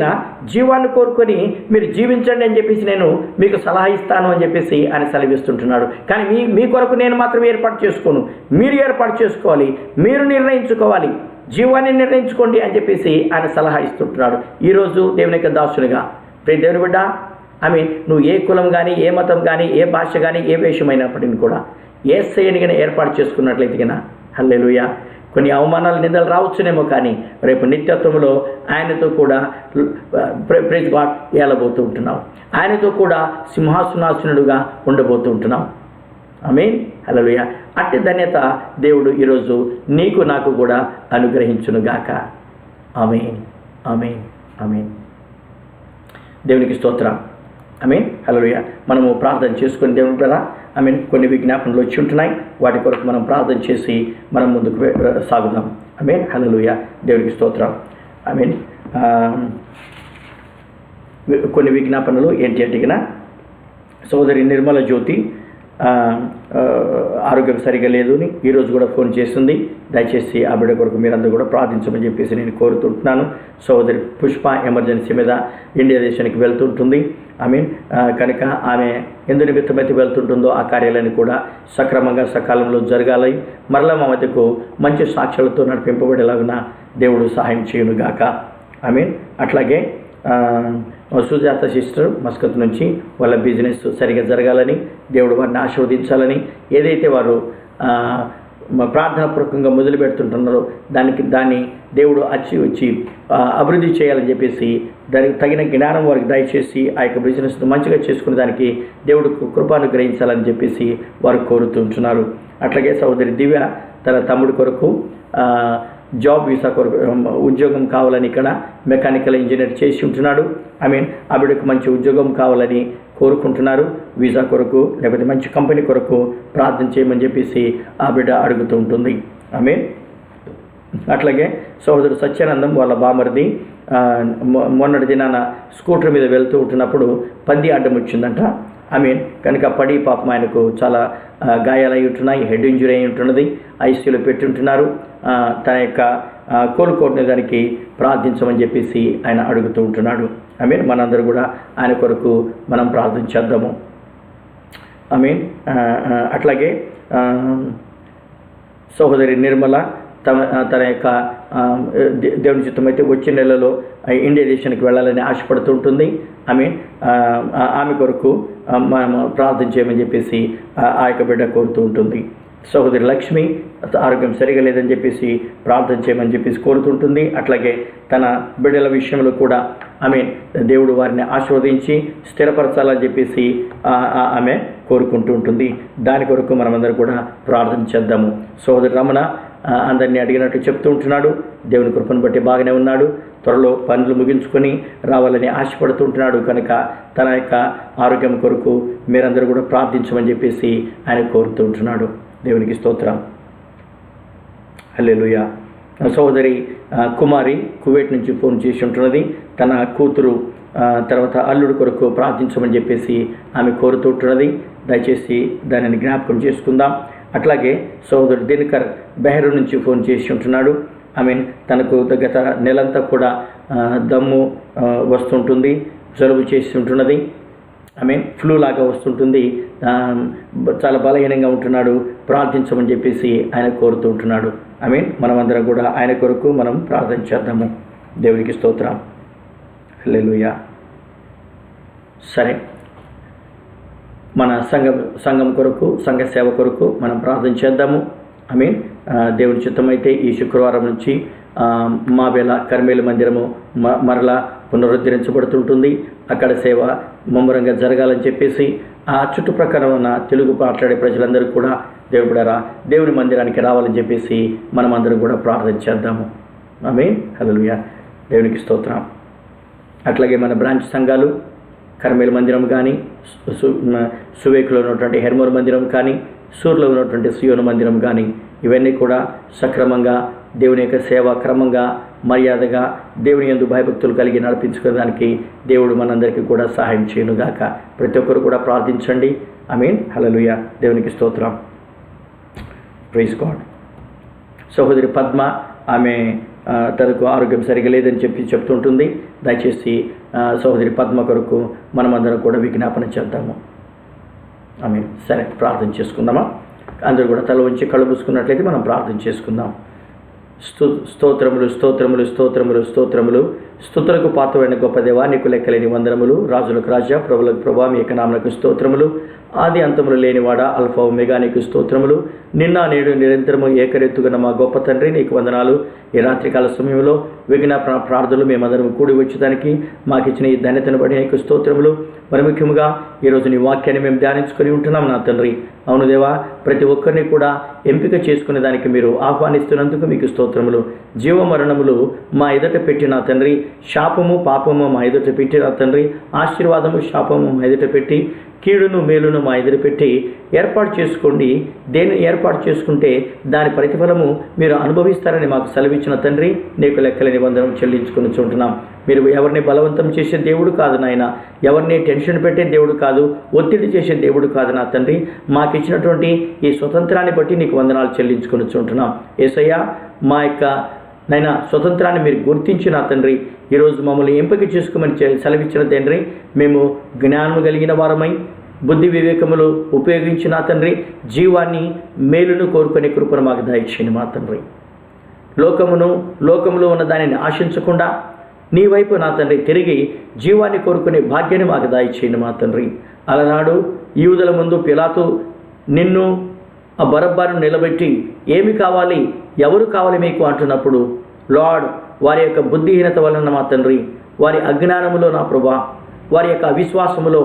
జీవాన్ని కోరుకొని మీరు జీవించండి అని చెప్పేసి నేను మీకు సలహా ఇస్తాను అని చెప్పేసి ఆయన సెలవిస్తుంటున్నాడు. కానీ మీ కొరకు నేను మాత్రం ఏర్పాటు చేసుకోను, మీరు ఏర్పాటు చేసుకోవాలి, మీరు నిర్ణయించుకోవాలి, జీవాన్ని నిర్ణయించుకోండి అని చెప్పేసి ఆయన సలహా ఇస్తుంటున్నాడు. ఈరోజు దేవుని యొక్క దాసునిగా దేవుని బిడ్డ, నువ్వు ఏ కులం కానీ, ఏ మతం కానీ, ఏ భాష కానీ, ఏ వేషమైనప్పటికీ కూడా యేసయ్యని కానీ ఏర్పాటు చేసుకున్నట్లయితే కన్నా హల్లెలూయా. కొన్ని అవమానాలు, నిందలు రావచ్చునేమో, కానీ రేపు నిత్యత్వంలో ఆయనతో కూడా ప్రైజ్ గాడ్ ఏలబోతూ ఉంటున్నావు. ఆయనతో కూడా సింహాసనాసనుడుగా ఉండబోతూ ఉంటున్నావు. ఆమేన్, హల్లెలూయా. అట్టి ధన్యత దేవుడు ఈరోజు నీకు నాకు కూడా అనుగ్రహించునుగాక. ఆమేన్, ఆమేన్, ఆమేన్. దేవునికి స్తోత్రం. ఆమేన్, హల్లెలూయా. మనము ప్రార్థన చేసుకుని దేవుని ద్వారా కొన్ని విజ్ఞాపనలు వచ్చి ఉంటున్నాయి. వాటి కొరకు మనం ప్రార్థన చేసి మనం ముందుకు సాగుదాం. ఆమేన్, హల్లెలూయా. దేవునికి స్తోత్రం. ఆమేన్. కొన్ని విజ్ఞాపనలు ఏంటి అంటే, సోదరి నిర్మల జ్యోతి ఆరోగ్యం సరిగా లేదు అని ఈరోజు కూడా ఫోన్ చేస్తుంది. దయచేసి ఆ బిడ్డ కొరకు మీరందరూ కూడా ప్రార్థించమని చెప్పేసి నేను కోరుతుంటున్నాను. సోదరి పుష్ప ఎమర్జెన్సీ మీద ఇండియా దేశానికి వెళ్తుంటుంది. కనుక ఆమె ఎందు నిమిత్తమైతే వెళ్తుంటుందో ఆ కార్యాలయాన్ని కూడా సక్రమంగా సకాలంలో జరగాలి. మరలా మా మధ్యకు మంచి సాక్ష్యాలతో నడిపింపబడేలాగా దేవుడు సహాయం చేయునుగాక. అట్లాగే సుజాత సిస్టర్ మస్కత్ నుంచి వాళ్ళ బిజినెస్ సరిగా జరగాలని, దేవుడు వారిని ఆశీర్వదించాలని, ఏదైతే వారు ప్రార్థనాపూర్వకంగా మొదలు పెడుతుంటున్నారో దాన్ని దేవుడు వచ్చి అభివృద్ధి చేయాలని చెప్పేసి దానికి తగిన జ్ఞానం వారికి దయచేసి ఆ యొక్క బిజినెస్ మంచిగా చేసుకునే దానికి దేవుడు కృపానుగ్రహించాలని చెప్పేసి వారు కోరుతుంటున్నారు. అట్లాగే సహోదరి దివ్య తన తమ్ముడి కొరకు జాబ్ వీసా కొరకు ఉద్యోగం కావాలని ఇక్కడ మెకానికల్ ఇంజనీర్ చేసి ఉంటున్నాడు. ఆ బిడ్డకు మంచి ఉద్యోగం కావాలని కోరుకుంటున్నారు. వీసా కొరకు లేకపోతే మంచి కంపెనీ కొరకు ప్రార్థన చేయమని చెప్పేసి ఆ బిడ్డ అడుగుతూ ఉంటుంది. అట్లాగే సహోదరు సత్యానందం వాళ్ళ బామర్ది మొన్నటి దినాన స్కూటర్ మీద వెళ్తూ ఉంటున్నప్పుడు పంది అడ్డం వచ్చిందంట. కనుక పడి పాపం ఆయనకు చాలా గాయాలై ఉంటున్నాయి, హెడ్ ఇంజరీ అయి ఉంటున్నది, ఐసీయూలో పెట్టుంటున్నారు. తన యొక్క కోలుకోని దానికి ప్రార్థించమని చెప్పేసి ఆయన అడుగుతూ ఉంటున్నాడు. మనందరూ కూడా ఆయన కొరకు మనం ప్రార్థన చేద్దాము. అట్లాగే సహోదరి నిర్మల తన యొక్క దేవుని చిత్తం అయితే వచ్చే నెలలో ఇండియా దేశానికి వెళ్ళాలని ఆశపడుతూ ఉంటుంది. ఆమె కొరకు మనం ప్రార్థన చేయమని చెప్పేసి ఆ యొక్క బిడ్డ కోరుతూ ఉంటుంది. సహోదరి లక్ష్మి ఆరోగ్యం సరిగా లేదని చెప్పేసి ప్రార్థన చేయమని చెప్పేసి కోరుతుంటుంది. అట్లాగే తన బిడ్డల విషయంలో కూడా దేవుడు వారిని ఆశీర్వదించి స్థిరపరచాలని చెప్పేసి ఆమె కోరుకుంటూ ఉంటుంది. దాని కొరకు మనమందరం కూడా ప్రార్థన చేద్దాము. సహోదరి రమణ అందరినీ అడిగినట్టు చెప్తూ ఉంటున్నాడు. దేవుని కృపను బట్టి బాగానే ఉన్నాడు. త్వరలో పనులు ముగించుకొని రావాలని ఆశపడుతూ ఉంటున్నాడు. కనుక తన యొక్క ఆరోగ్యం కొరకు మీరందరూ కూడా ప్రార్థించమని చెప్పేసి ఆయన కోరుతూ ఉంటున్నాడు. దేవునికి స్తోత్రం. హల్లెలూయా. సహోదరి కుమారి కువైట్ నుంచి ఫోన్ చేసి ఉంటున్నది. తన కూతురు తర్వాత అల్లుడు కొరకు ప్రార్థించమని చెప్పేసి ఆమె కోరుతూ ఉంటున్నది. దయచేసి దానిని జ్ఞాపకం చేసుకుందాం. అట్లాగే సహోదరుడు దినకర్ బెహ్రూ నుంచి ఫోన్ చేసి ఉంటున్నాడు. తనకు గత నెలంతా కూడా దమ్ము వస్తుంటుంది, జలుబు చేసి ఉంటున్నది, ఫ్లూ లాగా వస్తుంటుంది, చాలా బలహీనంగా ఉంటున్నాడు, ప్రార్థించమని చెప్పేసి ఆయన కోరుతూ ఉంటున్నాడు. మనమందరం కూడా ఆయన కొరకు మనం ప్రార్థన చేద్దాము. దేవునికి స్తోత్రం. హల్లెలూయా. సరే, మన సంఘం కొరకు, సంఘ సేవ కొరకు మనం ప్రార్థన చేద్దాము. దేవుని చిత్తమైతే ఈ శుక్రవారం నుంచి మాబేల కర్మేలు మందిరము మరలా పునరుద్ధరించబడుతుంటుంది. అక్కడ సేవ ముమ్మరంగా జరగాలని చెప్పేసి ఆ చుట్టుప్రక్కల ఉన్న తెలుగు మాట్లాడే ప్రజలందరూ కూడా దేవుని మందిరానికి రావాలని చెప్పేసి మనమందరం కూడా ప్రార్థన చేద్దాము. హల్లెలూయా. దేవునికి స్తోత్రం. అట్లాగే మన బ్రాంచ్ సంఘాలు కర్మేల్ మందిరం కానీ, సువేకులో ఉన్నటువంటి హెర్మోర్ మందిరం కానీ, సూర్లో ఉన్నటువంటి సియోను మందిరం కానీ, ఇవన్నీ కూడా సక్రమంగా దేవుని యొక్క సేవ క్రమంగా మర్యాదగా దేవుని యందు భయభక్తులు కలిగి నడిపించుకోవడానికి దేవుడు మనందరికీ కూడా సహాయం చేయనుగాక. ప్రతి ఒక్కరు కూడా ప్రార్థించండి. ఆమేన్. హల్లెలూయా. దేవునికి స్తోత్రం. Praise God. సహోదరి పద్మ, ఆమె తనకు ఆరోగ్యం సరిగా లేదని చెప్తుంటుంది. దయచేసి సహోదరి పద్మ కొరకు మనమందరం కూడా విజ్ఞాపన చేద్దాము. ఆమేన్. సరే, ప్రార్థన చేసుకుందామా? అందరూ కూడా తల ఉంచి కళ్ళు మూసుకున్నట్లయితే మనం ప్రార్థన చేసుకుందాం. స్తోత్రములు స్తోత్రములు స్తోత్రములు స్తోత్రములు. స్తుతులకు పాత్రమైన గొప్ప దేవా, నీకు లెక్కలేని వందనములు. రాజులకు రాజా, ప్రభులకు ప్రభా, మీ యొక్క నామమునకు స్తోత్రములు. ఆది అంతములు లేనివాడా, అల్ఫా ఒమేగా, నీకు స్తోత్రములు. నిన్న నేడు నిరంతరము ఏకరెత్తుగా మా గొప్ప తండ్రి, నీకు వందనాలు. ఈ రాత్రికాల సమయంలో విజ్ఞాపన ప్రార్థనలు మేమందరం కూడి వచ్చేదానికి మాకు ఇచ్చిన ఈ ధన్యతను బట్టి నీకు స్తోత్రములు. మరి ముఖ్యంగా ఈరోజు నీ వాక్యాన్ని మేము ధ్యానించుకొని ఉంటున్నాం నా తండ్రి. అవును దేవా, ప్రతి ఒక్కరిని కూడా ఎంపిక చేసుకునే దానికి మీరు ఆహ్వానిస్తున్నందుకు మీకు స్తోత్రములు. జీవ మరణములు మా ఎదుట పెట్టిన తండ్రి, శాపము పాపము మా ఎదుట పెట్టిన తండ్రి, ఆశీర్వాదము శాపము మా ఎదుట పెట్టి, కీడును మేలును మా ఎదురు పెట్టి ఏర్పాటు చేసుకోండి. దేన్ని ఏర్పాటు చేసుకుంటే దాని ప్రతిఫలము మీరు అనుభవిస్తారని మాకు సెలవిచ్చిన తండ్రి, నీకు లెక్కలేని వందనం చెల్లించుకుని చుంటున్నాం. మీరు ఎవరిని బలవంతం చేసే దేవుడు కాదు నాయన, ఎవరిని టెన్షన్ పెట్టే దేవుడు కాదు, ఒత్తిడి చేసే దేవుడు కాదు నా తండ్రి. మాకు ఇచ్చినటువంటి ఈ స్వతంత్రాన్ని బట్టి నీకు వందనాలు చెల్లించుకుని చుంటున్నాం. యేసయ్యా, మా యొక్క నైనా స్వతంత్రాన్ని మీరు గుర్తించి నా తండ్రి ఈరోజు మమ్మల్ని ఎంపిక చేసుకోమని సెలవిచ్చిన తండ్రి, మేము జ్ఞానము కలిగిన వారమై బుద్ధి వివేకములు ఉపయోగించి నా తండ్రి జీవాన్ని మేలును కోరుకునే కృపను మాకు దయచేయండి మా తండ్రి. లోకములో ఉన్న దానిని ఆశించకుండా నీ వైపు నా తండ్రి తిరిగి జీవాన్ని కోరుకునే భాగ్యాన్ని మాకు దయచేయండి మా తండ్రి. అలనాడు యూదుల ముందు పిలాతు నిన్ను ఆ బరబ్బను నిలబెట్టి ఏమి కావాలి, ఎవరు కావాలి మీకు అంటున్నప్పుడు, లార్డ్, వారి యొక్క బుద్ధిహీనత వలన మా తండ్రి, వారి అజ్ఞానములో నా ప్రభా, వారి యొక్క అవిశ్వాసములో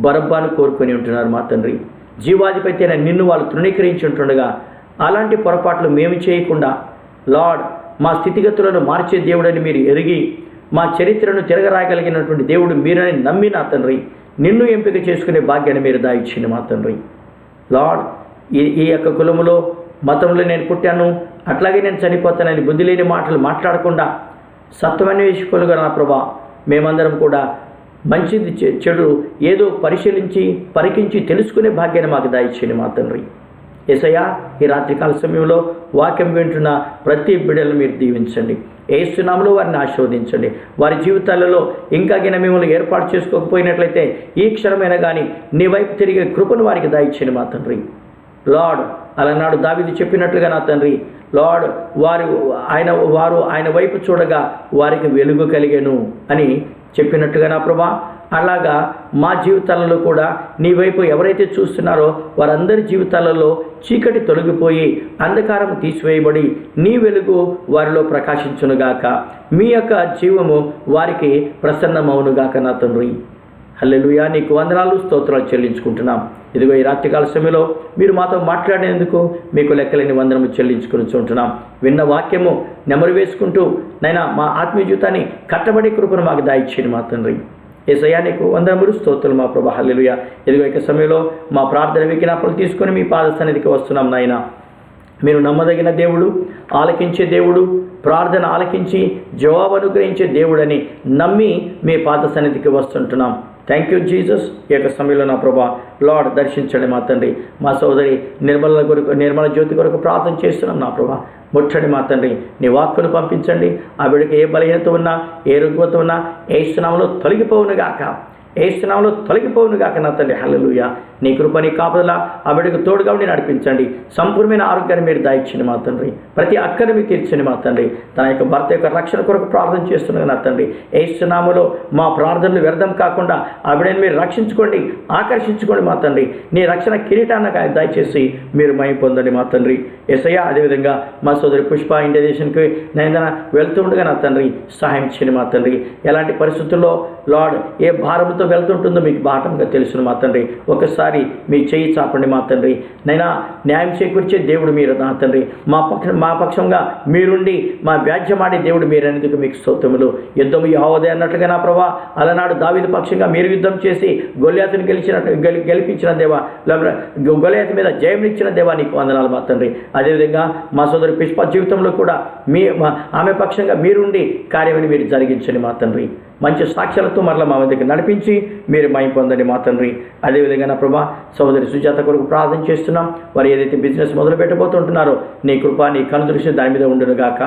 బరబ్బాను కోరుకొని ఉంటున్నారు మా తండ్రి. జీవాధిపతి అయిన నిన్ను వాళ్ళు తృణీకరించి ఉంటుండగా అలాంటి పొరపాట్లు మేము చేయకుండా, లార్డ్, మా స్థితిగతులను మార్చే దేవుడని మీరు ఎరిగి మా చరిత్రను తిరగరాయగలిగినటువంటి దేవుడు మీరని నమ్మి నా తండ్రి నిన్ను ఎంపిక చేసుకునే భాగ్యాన్ని మీరు దాయిచ్చింది మా తండ్రి. లార్డ్, ఈ యొక్క కులములో మతంలో నేను పుట్టాను, అట్లాగే నేను చనిపోతానని బుద్ధి లేని మాటలు మాట్లాడకుండా సత్వన్వేషకులుగా నా ప్రభా మేమందరం కూడా మంచిది చెడు ఏదో పరికించి తెలుసుకునే భాగ్యాన్ని మాకు దాయిచ్చింది మా తండ్రి. యేసయ్యా, ఈ రాత్రికాల సమయంలో వాక్యం వింటున్న ప్రతి బిడ్డలను మీరు దీవించండి. యేసు నామములో వారిని ఆశీర్వదించండి. వారి జీవితాలలో ఇంకా మిమ్మల్ని ఏర్పాటు చేసుకోకపోయినట్లయితే ఈ క్షణమైనా కానీ నీ వైపు తిరిగే కృపను వారికి దాయిచ్చింది మా తండ్రి. లార్డ్, అలనాడు దావీదు చెప్పినట్లుగా నా తండ్రి, లార్డ్, వారు ఆయన వైపు చూడగా వారికి వెలుగు కలిగెను అని చెప్పినట్టుగా నా ప్రభా, అలాగా మా జీవితాలలో కూడా నీ వైపు ఎవరైతే చూస్తున్నారో వారందరి జీవితాలలో చీకటి తొలగిపోయి అంధకారం తీసివేయబడి నీ వెలుగు వారిలో ప్రకాశించునుగాక. మీ యొక్క జీవము వారికి ప్రసన్నమవునుగాక నా తండ్రి. హల్లెలూయా. నీకు వందనాలు స్తోత్రాలు చెల్లించుకుంటున్నాం. ఇదిగో ఈ రాత్రికాల సమయంలో మీరు మాతో మాట్లాడేందుకు మీకు లెక్కలేని వందనము చెల్లించుకుని చూంటున్నాం. విన్న వాక్యము నెమరు వేసుకుంటూ నైనా మా ఆత్మీయ జీవితాన్ని కట్టబడి కృపను మాకు దాయిచ్చేయండి మా తండ్రి. యేసయ్యా, నీకు వందనములు స్తోత్రాలు మా ప్రభా. హల్లెలూయా. ఇదిగో ఈ సమయంలో మా ప్రార్థన విజ్ఞాపనలు తీసుకొని మీ పాద సన్నిధికి వస్తున్నాం నాయన. మీరు నమ్మదగిన దేవుడు, ఆలకించే దేవుడు, ప్రార్థన ఆలకించి జవాబు అనుగ్రహించే దేవుడని నమ్మి మీ పాద సన్నిధికి వస్తుంటున్నాం. Thank you Jesus. ఈ యొక్క సమయంలో నా ప్రభా, లార్డ్, దర్శించండి మా తండ్రి. మా సోదరి నిర్మల జ్యోతి కొరకు ప్రార్థన చేస్తున్నాం నా ప్రభా. ముట్టండి మా తండ్రి. నీ వాక్కును పంపించండి. ఆ బిడ్డకి ఏ బలహీనత ఉన్నా, ఏ రుగ్మత ఉన్నా యేసు నామములో తొలగిపోవునుగాక. యేసు నామములో తొలగిపోవునుగాక నా తండ్రి. హల్లెలూయా. నీ కృప, నీ కాపుదల ఆ బిడ్డకు తోడుగా ఉండి నడిపించండి. సంపూర్ణమైన ఆరోగ్యాన్ని మీరు దాయిచ్చండి మా తండ్రి. ప్రతి అక్కని మీరు తీర్చండి మా తండ్రి. తన యొక్క భర్త యొక్క రక్షణ కొరకు ప్రార్థన చేస్తున్నారు నా తండ్రి. యేసు నామములో మా ప్రార్థనలు వ్యర్థం కాకుండా ఆ బిడ్డని మీరు రక్షించుకోండి, ఆకర్షించుకోండి మా తండ్రి. నీ రక్షణ కిరీటాన్ని దయచేసి మీరు మహిమ పొందండి మా తండ్రి. యేసయ్యా, అదేవిధంగా మా సోదరి పుష్ప ఇండియా దేశానికి నేను వెళ్తూ ఉండగా నా తండ్రి సహాయం చేయండి మా తండ్రి. ఎలాంటి పరిస్థితుల్లో లార్డ్ ఏ భారంతో వెళ్తుంటుందో మీకు బాటంగా తెలుసును మా తండ్రి. ఒకసారి ఒక్కసారి మీ చేయి చాపండి మా తండ్రి. నైనా న్యాయం చేకూర్చే దేవుడు మీరు నా తండ్రి. మా పక్షంగా మీరుండి మా వ్యాజ్యమాడే దేవుడు మీరనేందుకు మీకు స్తోత్రములు. యుద్ధము యెహోవాదే అన్నట్లుగా నా ప్రభా, అలనాడు దావీదు పక్షంగా మీరు యుద్ధం చేసి గొల్యాతును గెలిపించిన దేవా, గొల్యాతు మీద జయమిచ్చిన దేవా నీకు వందనాలు మా తండ్రి. అదేవిధంగా మా సోదరి పుష్ప జీవితంలో కూడా ఆమె పక్షంగా మీరుండి కార్యమని మీరు జరిగించండి మా తండ్రి. మంచి సాక్ష్యాలతో మరలా మా వద్దకు నడిపించి మీరు మహిమ పొందండి మా తండ్రి. అదేవిధంగా నా ప్రభా, సోదరి సుజాత కొరకు ప్రార్థన చేస్తున్నాం. వారు ఏదైతే బిజినెస్ మొదలు పెట్టబోతుంటున్నారో నీ కృప, నీ కనుదృష్టి దాని మీద ఉండును గాక.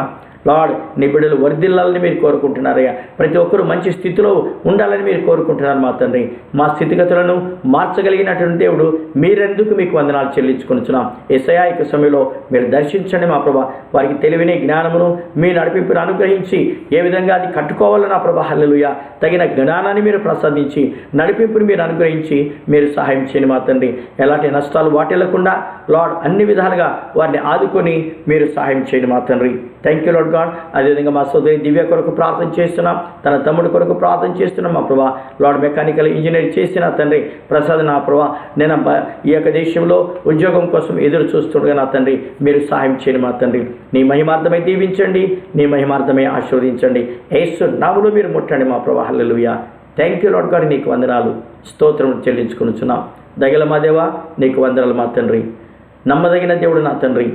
లార్డ్, నీ బిడ్డలు వర్ధిల్లాలని మీరు కోరుకుంటున్నారయ్యా. ప్రతి ఒక్కరూ మంచి స్థితిలో ఉండాలని మీరు కోరుకుంటున్నారు మా తండ్రి. మా స్థితిగతులను మార్చగలిగినటువంటి దేవుడు మీరెందుకు మీకు వందనాలు చెల్లించుకొనిచున్నాం. యేసయ్యా ఈ సమయంలో మీరు దర్శించండి మా ప్రభా. వారికి తెలివిని, జ్ఞానమును, మీ నడిపింపును అనుగ్రహించి ఏ విధంగా అది కట్టుకోవాలో నా ప్రభా హల్లెలూయా తగిన జ్ఞానాన్ని మీరు ప్రసాదించి నడిపింపుని మీరు అనుగ్రహించి మీరు సహాయం చేయండి మా తండ్రి. ఎలాంటి నష్టాలు వాటిల్లకుండా లార్డ్ అన్ని విధాలుగా వారిని ఆదుకొని మీరు సహాయం చేయండి మా తండ్రి. Thank you Lord God. అదేవిధంగా మా సోదరి దివ్య కొరకు ప్రార్థన చేస్తున్నాం. తన తమ్ముడు కొరకు ప్రార్థన చేస్తున్నాం మా ప్రభా. లార్డ్ మెకానికల్ ఇంజనీర్ చేసిన తండ్రి ప్రసాద్ నా ప్రభా, నేను ఈ యొక్క దేశంలో ఉద్యోగం కోసం ఎదురు చూస్తుండగా నా తండ్రి మీరు సహాయం చేయండి మా తండ్రి. నీ మహిమార్థమై దీవించండి, నీ మహిమార్థమై ఆశీర్వదించండి. యేసు నామములో మీరు ముట్టండి మా ప్రభా hallelujah. Thank you Lord God. నీకు వందనాలు, స్తోత్రం చెల్లించుకొనుచున్నాం. దగల మా దేవా నీకు వందనాలు మా తండ్రి. నమ్మదగిన దేవుడు నా తండ్రి.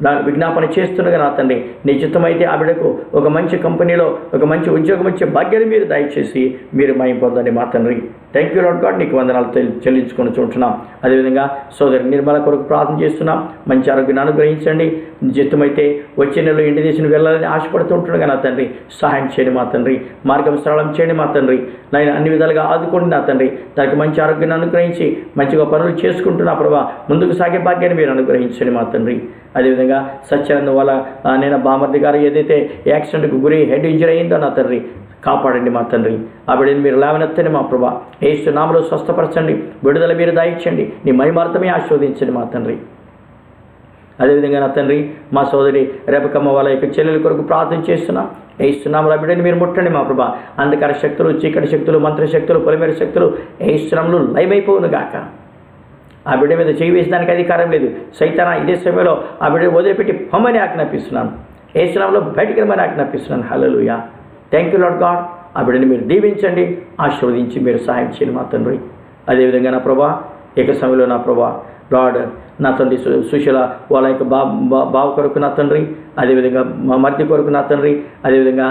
నా విజ్ఞాపన చేస్తుండగా నా తండ్రి నీ చిత్తమైతే ఆ బిడ్డకు ఒక మంచి కంపెనీలో ఒక మంచి ఉద్యోగం వచ్చే భాగ్యాన్ని మీరు దయచేసి మీరు మహిమ పొందండి మా తండ్రి. Thank you Lord God. నీకు వందనాలు చెల్లించుకొని చూస్తున్నాం. అదేవిధంగా సోదరి నిర్మల కొరకు ప్రార్థన చేస్తున్నాం. మంచి ఆరోగ్యాన్ని అనుగ్రహించండి. చిత్తమైతే వచ్చే నెలలో ఇంటి దేశం వెళ్ళాలని ఆశపడుతుంటుండగా నా తండ్రి సహాయం చేయండి మా తండ్రి. మార్గం సరళం చేయండి మా తండ్రి. నేను అన్ని విధాలుగా ఆదుకోండి నా తండ్రి. దానికి మంచి ఆరోగ్యాన్ని అనుగ్రహించి మంచిగా పనులు చేసుకుంటున్నా ప్రభా ముందుకు సాగే భాగ్యాన్ని మీరు అనుగ్రహించండి మా తండ్రి. అదేవిధంగా సత్యానంద వాళ్ళ నేను బామర్ది గారు ఏదైతే యాక్సిడెంట్కు గురి హెడ్ ఇంజరీ అయిందో నా తండ్రి కాపాడండి మా తండ్రి. ఆ బిడ్డని మీరు లేవనెత్తండి మా ప్రభా. యేసు నామములో స్వస్థపరచండి, విడుదల మీరు దాయించండి, నీ మహిమార్థమే ఆశీర్వదించండి మా తండ్రి. అదేవిధంగా నా తండ్రి మా సోదరి రేపకమ్మ వాళ్ళ యొక్క చెల్లెల కొరకు ప్రార్థన చేస్తున్నాం. యేసు నామములో ఆ బిడ్డని మీరు ముట్టండి మా ప్రభా. అంధకార శక్తులు, చీకటి శక్తులు, మంత్రశక్తులు, పొలిమేర శక్తులు యేసు నామములో లయమైపోవును గాక. ఆ బిడ్డ మీద చేయి వేసడానికి అధికారం లేదు. సైతానా ఇదే సమయంలో ఆ బిడ్డని వదిలిపెట్టి పొమ్మని ఆజ్ఞాపిస్తున్నాను. యేసు నామములో బయటికి రమ్మని ఆజ్ఞాపిస్తున్నాను. Hallelujah. Thank you Lord God. ఆ బిడ్డని మీరు దీవించండి, ఆశీర్వదించి మీరు సహాయం చేయండి మా తండ్రి. అదేవిధంగా నా ప్రభా ఏక సమయంలో నా ప్రభా లార్డ్ నా తండ్రి సుశీల వాళ్ళ యొక్క బావ కొరకు నా తండ్రి, అదేవిధంగా మా మర్ది కొరకు నా తండ్రి, అదేవిధంగా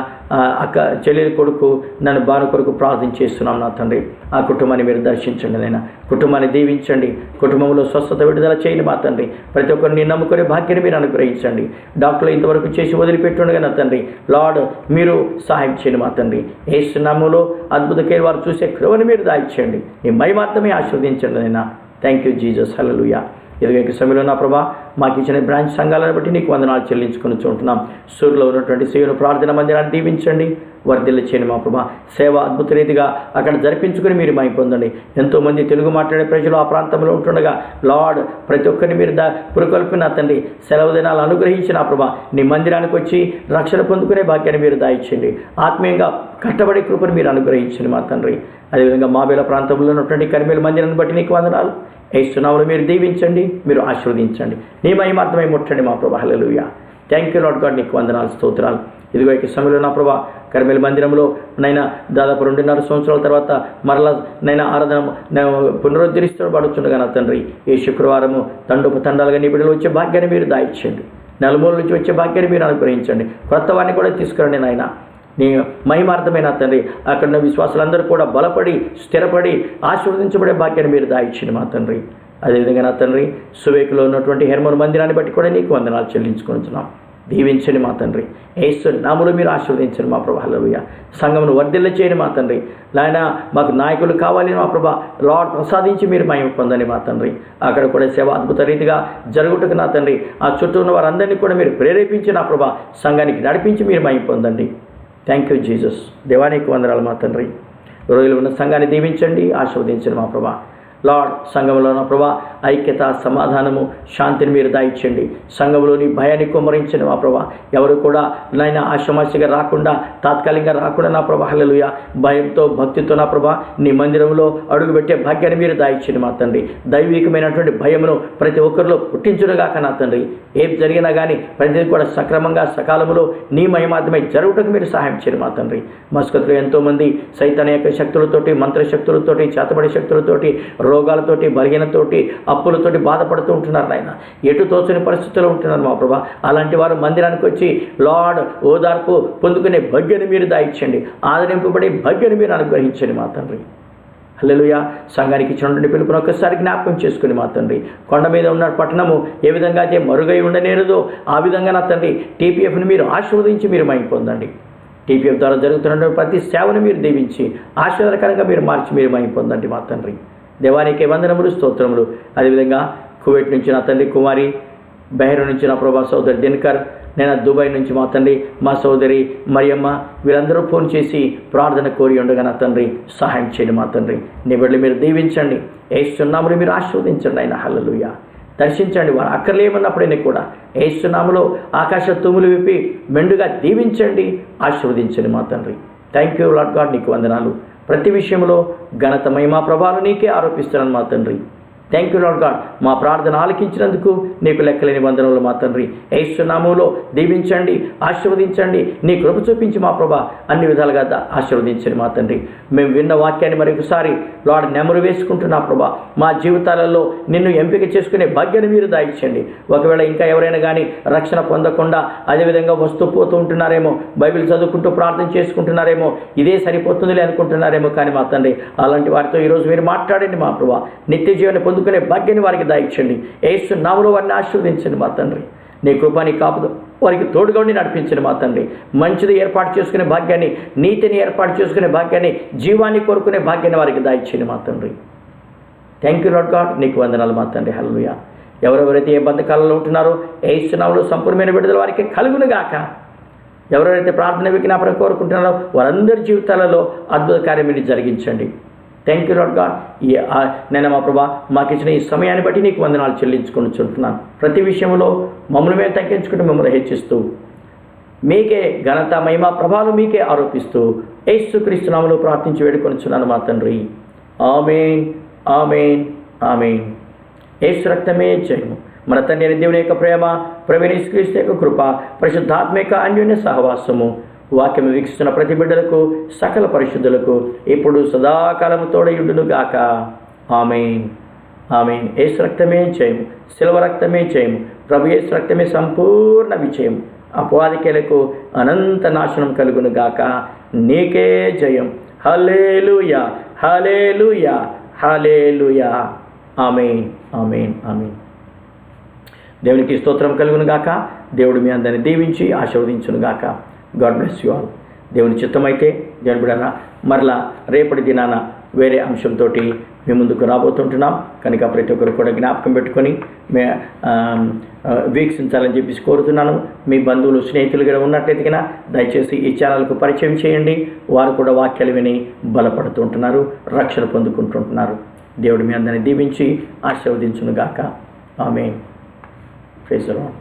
అక్క చెల్లెలి కొడుకు నన్ను బాను కొరకు ప్రార్థన చేస్తున్నాం నా తండ్రి. ఆ కుటుంబాన్ని మీరు దర్శించండి నైనా. కుటుంబాన్ని దీవించండి, కుటుంబంలో స్వస్థత విడుదల చేయండి మా తండ్రి. ప్రతి ఒక్కరిని నమ్ముకునే భాగ్యాన్ని మీరు అనుగ్రహించండి. డాక్టర్లు ఇంతవరకు చేసి వదిలిపెట్టుండగా నా తండ్రి లార్డ్ మీరు సహాయం చేయండి మా తండ్రి. యేసు నామములో అద్భుత కేర్ వారు చూసే కృపను మీరు దాయిచేయండి, నీ మహిమార్థమే ఆశీర్వదించండి నైనా. Thank you Jesus. హల్లెలూయా. ఇరవై సమయంలో నా ప్రభా మాకు ఇచ్చిన బ్రాంచ్ సంఘాలను బట్టి నీకు వందనాలు చెల్లించుకొని చూంటున్నాం. సూర్యులో ఉన్నటువంటి సేవను ప్రార్థన మందిరాన్ని దీవించండి, వర్ధిల్ల చేయండి మా ప్రభా. సేవ అద్భుత రీతిగా అక్కడ జరిపించుకుని మీరు మహిమ పొందండి. ఎంతోమంది తెలుగు మాట్లాడే ప్రజలు ఆ ప్రాంతంలో ఉంటుండగా లార్డ్ ప్రతి ఒక్కరిని మీరు పురుకొల్పిన తండ్రి సెలవు దినాలు అనుగ్రహించిన ప్రభా నీ మందిరానికి వచ్చి రక్షణ పొందుకునే భాగ్యాన్ని మీరు దాయిచ్చండి. ఆత్మీయంగా కట్టబడే కృపను మీరు అనుగ్రహించండి మా తండ్రి. అదేవిధంగా మాబేల ప్రాంతంలో ఉన్నటువంటి కరిమేల మందిరాన్ని బట్టి నీకు వందనాలు. యేసు నామములో మీరు దీవించండి, మీరు ఆశీర్వదించండి, నీ మహిమార్థమై ముట్టండి మా ప్రభా. Hallelujah. Thank you Lord God. నీకు వందనాలు, స్తోత్రాలు. ఇదిగో ఈ సమయంలో నా ప్రభా కరిమేల మందిరంలో నైనా దాదాపు 2.5 సంవత్సరాల తర్వాత మరలా నైనా ఆరాధన పునరుద్ధరిస్తబడుతుండగా నా తండ్రి ఈ శుక్రవారము తండాలుగా నీ బిడ్డలు వచ్చే భాగ్యాన్ని మీరు దాయిచ్చండి. నలుమూల నుంచి వచ్చే భాగ్యాన్ని మీరు అనుగ్రహించండి. కొత్త వారిని కూడా తీసుకురండి నాయన. నీ మహిమార్థమైన తండ్రి అక్కడ విశ్వాసులందరూ కూడా బలపడి స్థిరపడి ఆశీర్వదించబడే భాగ్యాన్ని మీరు దాయిచ్చింది మా తండ్రి. అదేవిధంగా నా తండ్రి సువేకులో ఉన్నటువంటి హెర్మోన్ మందిరాన్ని బట్టి కూడా నీకు వందనాలు చెల్లించుకుంటున్నాం. దీవించండి మా తండ్రి. యేసు నామములో మీరు ఆశీర్వదించండి మా ప్రభా. హల్లెలూయా. సంఘమును వర్ధిల్ల చేయండి మా తండ్రి. నాయన మాకు నాయకులు కావాలి మా ప్రభా. లార్డ్ ప్రసాదించి మీరు మహిమ పొందండి మా తండ్రి. అక్కడ కూడా సేవ అద్భుత రీతిగా జరుగుటకు నా తండ్రి ఆ చుట్టూ ఉన్న వారందరినీ కూడా మీరు ప్రేరేపించి నా ప్రభా సంఘానికి నడిపించి మీరు మహిమ పొందండి. Thank you Jesus. దేవానికి వందనాలు మా తండ్రి. రోజులు ఉన్న సంఘాన్ని దీవించండి, ఆశీర్వదించండి మా ప్రభా. లార్డ్ సంఘంలో నా ప్రభా ఐక్యత, సమాధానము, శాంతిని మీరు దాయిచ్చండి. సంఘంలోని భయాన్ని కుమ్మరించండి మా ప్రభా. ఎవరు కూడా నాయన ఆషమాషిగా రాకుండా, తాత్కాలికంగా రాకుండా నా ప్రభా హల్లెలూయా భయంతో, భక్తితో నా ప్రభా నీ మందిరంలో అడుగుపెట్టే భాగ్యాన్ని మీరు దాయిచ్చండి మా తండ్రి. దైవికమైనటువంటి భయమును ప్రతి ఒక్కరిలో పుట్టించునుగాక నా తండ్రి. ఏం జరిగినా కానీ ప్రతిదీ కూడా సక్రమంగా, సకాలంలో నీ మహిమార్థమై జరుగుటకు మీరు సహాయం చేయండి మా తండ్రి. మస్కత్లో ఎంతోమంది సైతాన్ యొక్క శక్తులతోటి, మంత్రశక్తులతోటి, చేతబడి శక్తులతోటి, రోగాలతోటి, బలహీనతోటి, అప్పులతోటి బాధపడుతూ ఉంటున్నారు నాయన. ఎటు తోచని పరిస్థితుల్లో ఉంటున్నారు మా ప్రభా. అలాంటి వారు మందిరానికి వచ్చి లార్డ్ ఓదార్పు పొందుకునే భాగ్యాన్ని మీరు దాయిచ్చండి. ఆదరింపబడే భాగ్యాన్ని మీరు అనుగ్రహించండి మా తండ్రి. హల్లెలూయా. సంఘానికి ఇచ్చినటువంటి పిలుపును ఒక్కసారి జ్ఞాపకం చేసుకుని మా తండ్రి, కొండ మీద ఉన్న పట్టణము ఏ విధంగా అయితే మరుగై ఉండనేరదో ఆ విధంగా నా తండ్రి టీపీఎఫ్ని మీరు ఆశీర్వదించి మీరు మహిమ పొందండి. టీపీఎఫ్ ద్వారా జరుగుతున్న ప్రతి సేవను మీరు దీవించి ఆశీర్వాదకరంగా మీరు మార్చి మీరు మహిమ పొందండి మా తండ్రి. దేవానికి వందనములు, స్తోత్రములు. అదేవిధంగా కువైట్ నుంచి నా తండ్రి కుమారి, బెహ్రెయిన్ నుంచి నా ప్రభా సోదరి దినకర్, నేను దుబాయ్ నుంచి మా తండ్రి మా సోదరి మరియమ్మ, వీరందరూ ఫోన్ చేసి ప్రార్థన కోరి ఉండగా నా తండ్రి సహాయం చేయండి మా తండ్రి. నీ బిడ్డలు మీరు దీవించండి, యేసునామములో మీరు ఆశీర్వదించండి ఆయన. హల్లెలూయా. దర్శించండి వారు అక్కర్లేమన్నప్పుడైనా కూడా యేసునామములో ఆకాశ తుమ్ములు విప్పి మెండుగా దీవించండి, ఆశీర్వదించండి మా తండ్రి. థ్యాంక్ యూ లార్డ్ గాడ్, నీకు వందనాలు. ప్రతి విషయంలో ఘనత, మహిమ, ప్రభావాలు నీకే ఆరోపిస్తున్నాను మా తండ్రి. Thank you Lord God. మా ప్రార్థన ఆలకించినందుకు నీకు లెక్కలేని వందనములు మా తండ్రి. యేసు నామములో దీవించండి, ఆశీర్వదించండి. నీ కృప చూపించి మా ప్రభా అన్ని విధాలుగా ఆశీర్వదించండి మా తండ్రి. మేము విన్న వాక్యాన్ని మరొకసారి లార్డ్ నెమరు వేసుకుంటున్నా ప్రభా. మా జీవితాలలో నిన్ను ఎంపిక చేసుకునే భాగ్యాన్ని మీరు దాయిచ్చండి. ఒకవేళ ఇంకా ఎవరైనా కానీ రక్షణ పొందకుండా అదేవిధంగా వస్తూ పోతూ ఉంటున్నారేమో, బైబిల్ చదువుకుంటూ ప్రార్థన చేసుకుంటున్నారేమో, ఇదే సరిపోతుందిలే అనుకుంటున్నారేమో. కానీ మా తండ్రి అలాంటి వారితో ఈరోజు మీరు మాట్లాడండి మా ప్రభా. నిత్య జీవాన్ని పొందుకునే భాగ్యాన్ని వారికి దాయిచ్చండి. యేసు నామములో వారిని ఆశీర్వదించండి మా తండ్రి. నీ కృప, నీ కాపుదల వారికి తోడుగా ఉండి నడిపించండి మా తండ్రి. మంచిది ఏర్పాటు చేసుకునే భాగ్యాన్ని, నీతిని ఏర్పాటు చేసుకునే భాగ్యాన్ని, జీవాన్ని కోరుకునే భాగ్యాన్ని వారికి దాయిచ్చండి మా తండ్రి. థ్యాంక్ యూ లార్డ్ గాడ్, నీకు వందనాలు మా తండ్రి. హల్లెలూయా. ఎవరెవరైతే ఏ బంధకాలలో ఉంటున్నారో యేసు నామములో సంపూర్ణమైన విడుదల వారికి కలుగునుగాక. ఎవరెవరైతే ప్రార్థన విజ్ఞాపన కోరుకుంటున్నారో వారందరి జీవితాలలో అద్భుత కార్యం జరిగించండి. Thank you Lord God. నేను మా ప్రభా మాకు ఇచ్చిన ఈ సమయాన్ని బట్టి నీకు వందనాలు చెల్లించుకొని చుంటున్నాను. ప్రతి విషయంలో మమ్మల్ని మేము తగ్గించుకుంటూ మిమ్మల్ని హెచ్చిస్తూ మీకే ఘనత, మహిమ, ప్రభావాలు మీకే ఆరోపిస్తూ యేసుక్రీస్తు నామములో ప్రార్థించి వేడుకొనిచున్నాను మా తండ్రి. ఆమేన్, ఆమేన్, ఆమేన్. యేసు రక్తమే జయము. మన తండ్రి అయిన దేవుని యొక్క ప్రేమ, ప్రభువైన యేసుక్రీస్తు యొక్క కృప, పరిశుద్ధాత్మ యొక్క అన్యోన్య సహవాసము వాక్యము వీక్షిస్తున్న ప్రతి బిడ్డలకు, సకల పరిశుద్ధులకు ఇప్పుడు సదాకాలము తోడయుండును గాక. ఆమేన్, ఆమేన్. యేసు రక్తమే జయము, శిలువ రక్తమే జయము, ప్రభు యేసు రక్తమే సంపూర్ణ విజయం. అపవాదికేలకు అనంత నాశనం కలుగును గాక. నీకే జయం. హల్లెలూయా, హల్లెలూయా, హల్లెలూయా. ఆమేన్, ఆమేన్, ఆమేన్. దేవునికి స్తోత్రం కలుగును గాక. దేవుడు మీ అందరిని దీవించి ఆశీర్వదించును గాక. God bless you all. దేవుని చిత్తమైతే దేవుని బిడ్డలారా మరలా రేపటి దినాన వేరే అంశంతో మీ ముందుకు రాబోతుంటున్నాం. కనుక ప్రతి ఒక్కరు కూడా జ్ఞాపకం పెట్టుకొని వీక్షించాలని చెప్పేసి కోరుతున్నాను. మీ బంధువులు, స్నేహితులు కూడా ఉన్నట్లయితే కన్నా దయచేసి ఈ ఛానల్కు పరిచయం చేయండి. వారు కూడా వాక్యాలు విని బలపడుతూ ఉంటున్నారు, రక్షణ పొందుకుంటుంటున్నారు. దేవుడు మీ అందరిని దీవించి ఆశీర్వదించును గాక. ఆమేన్. Praise the lord.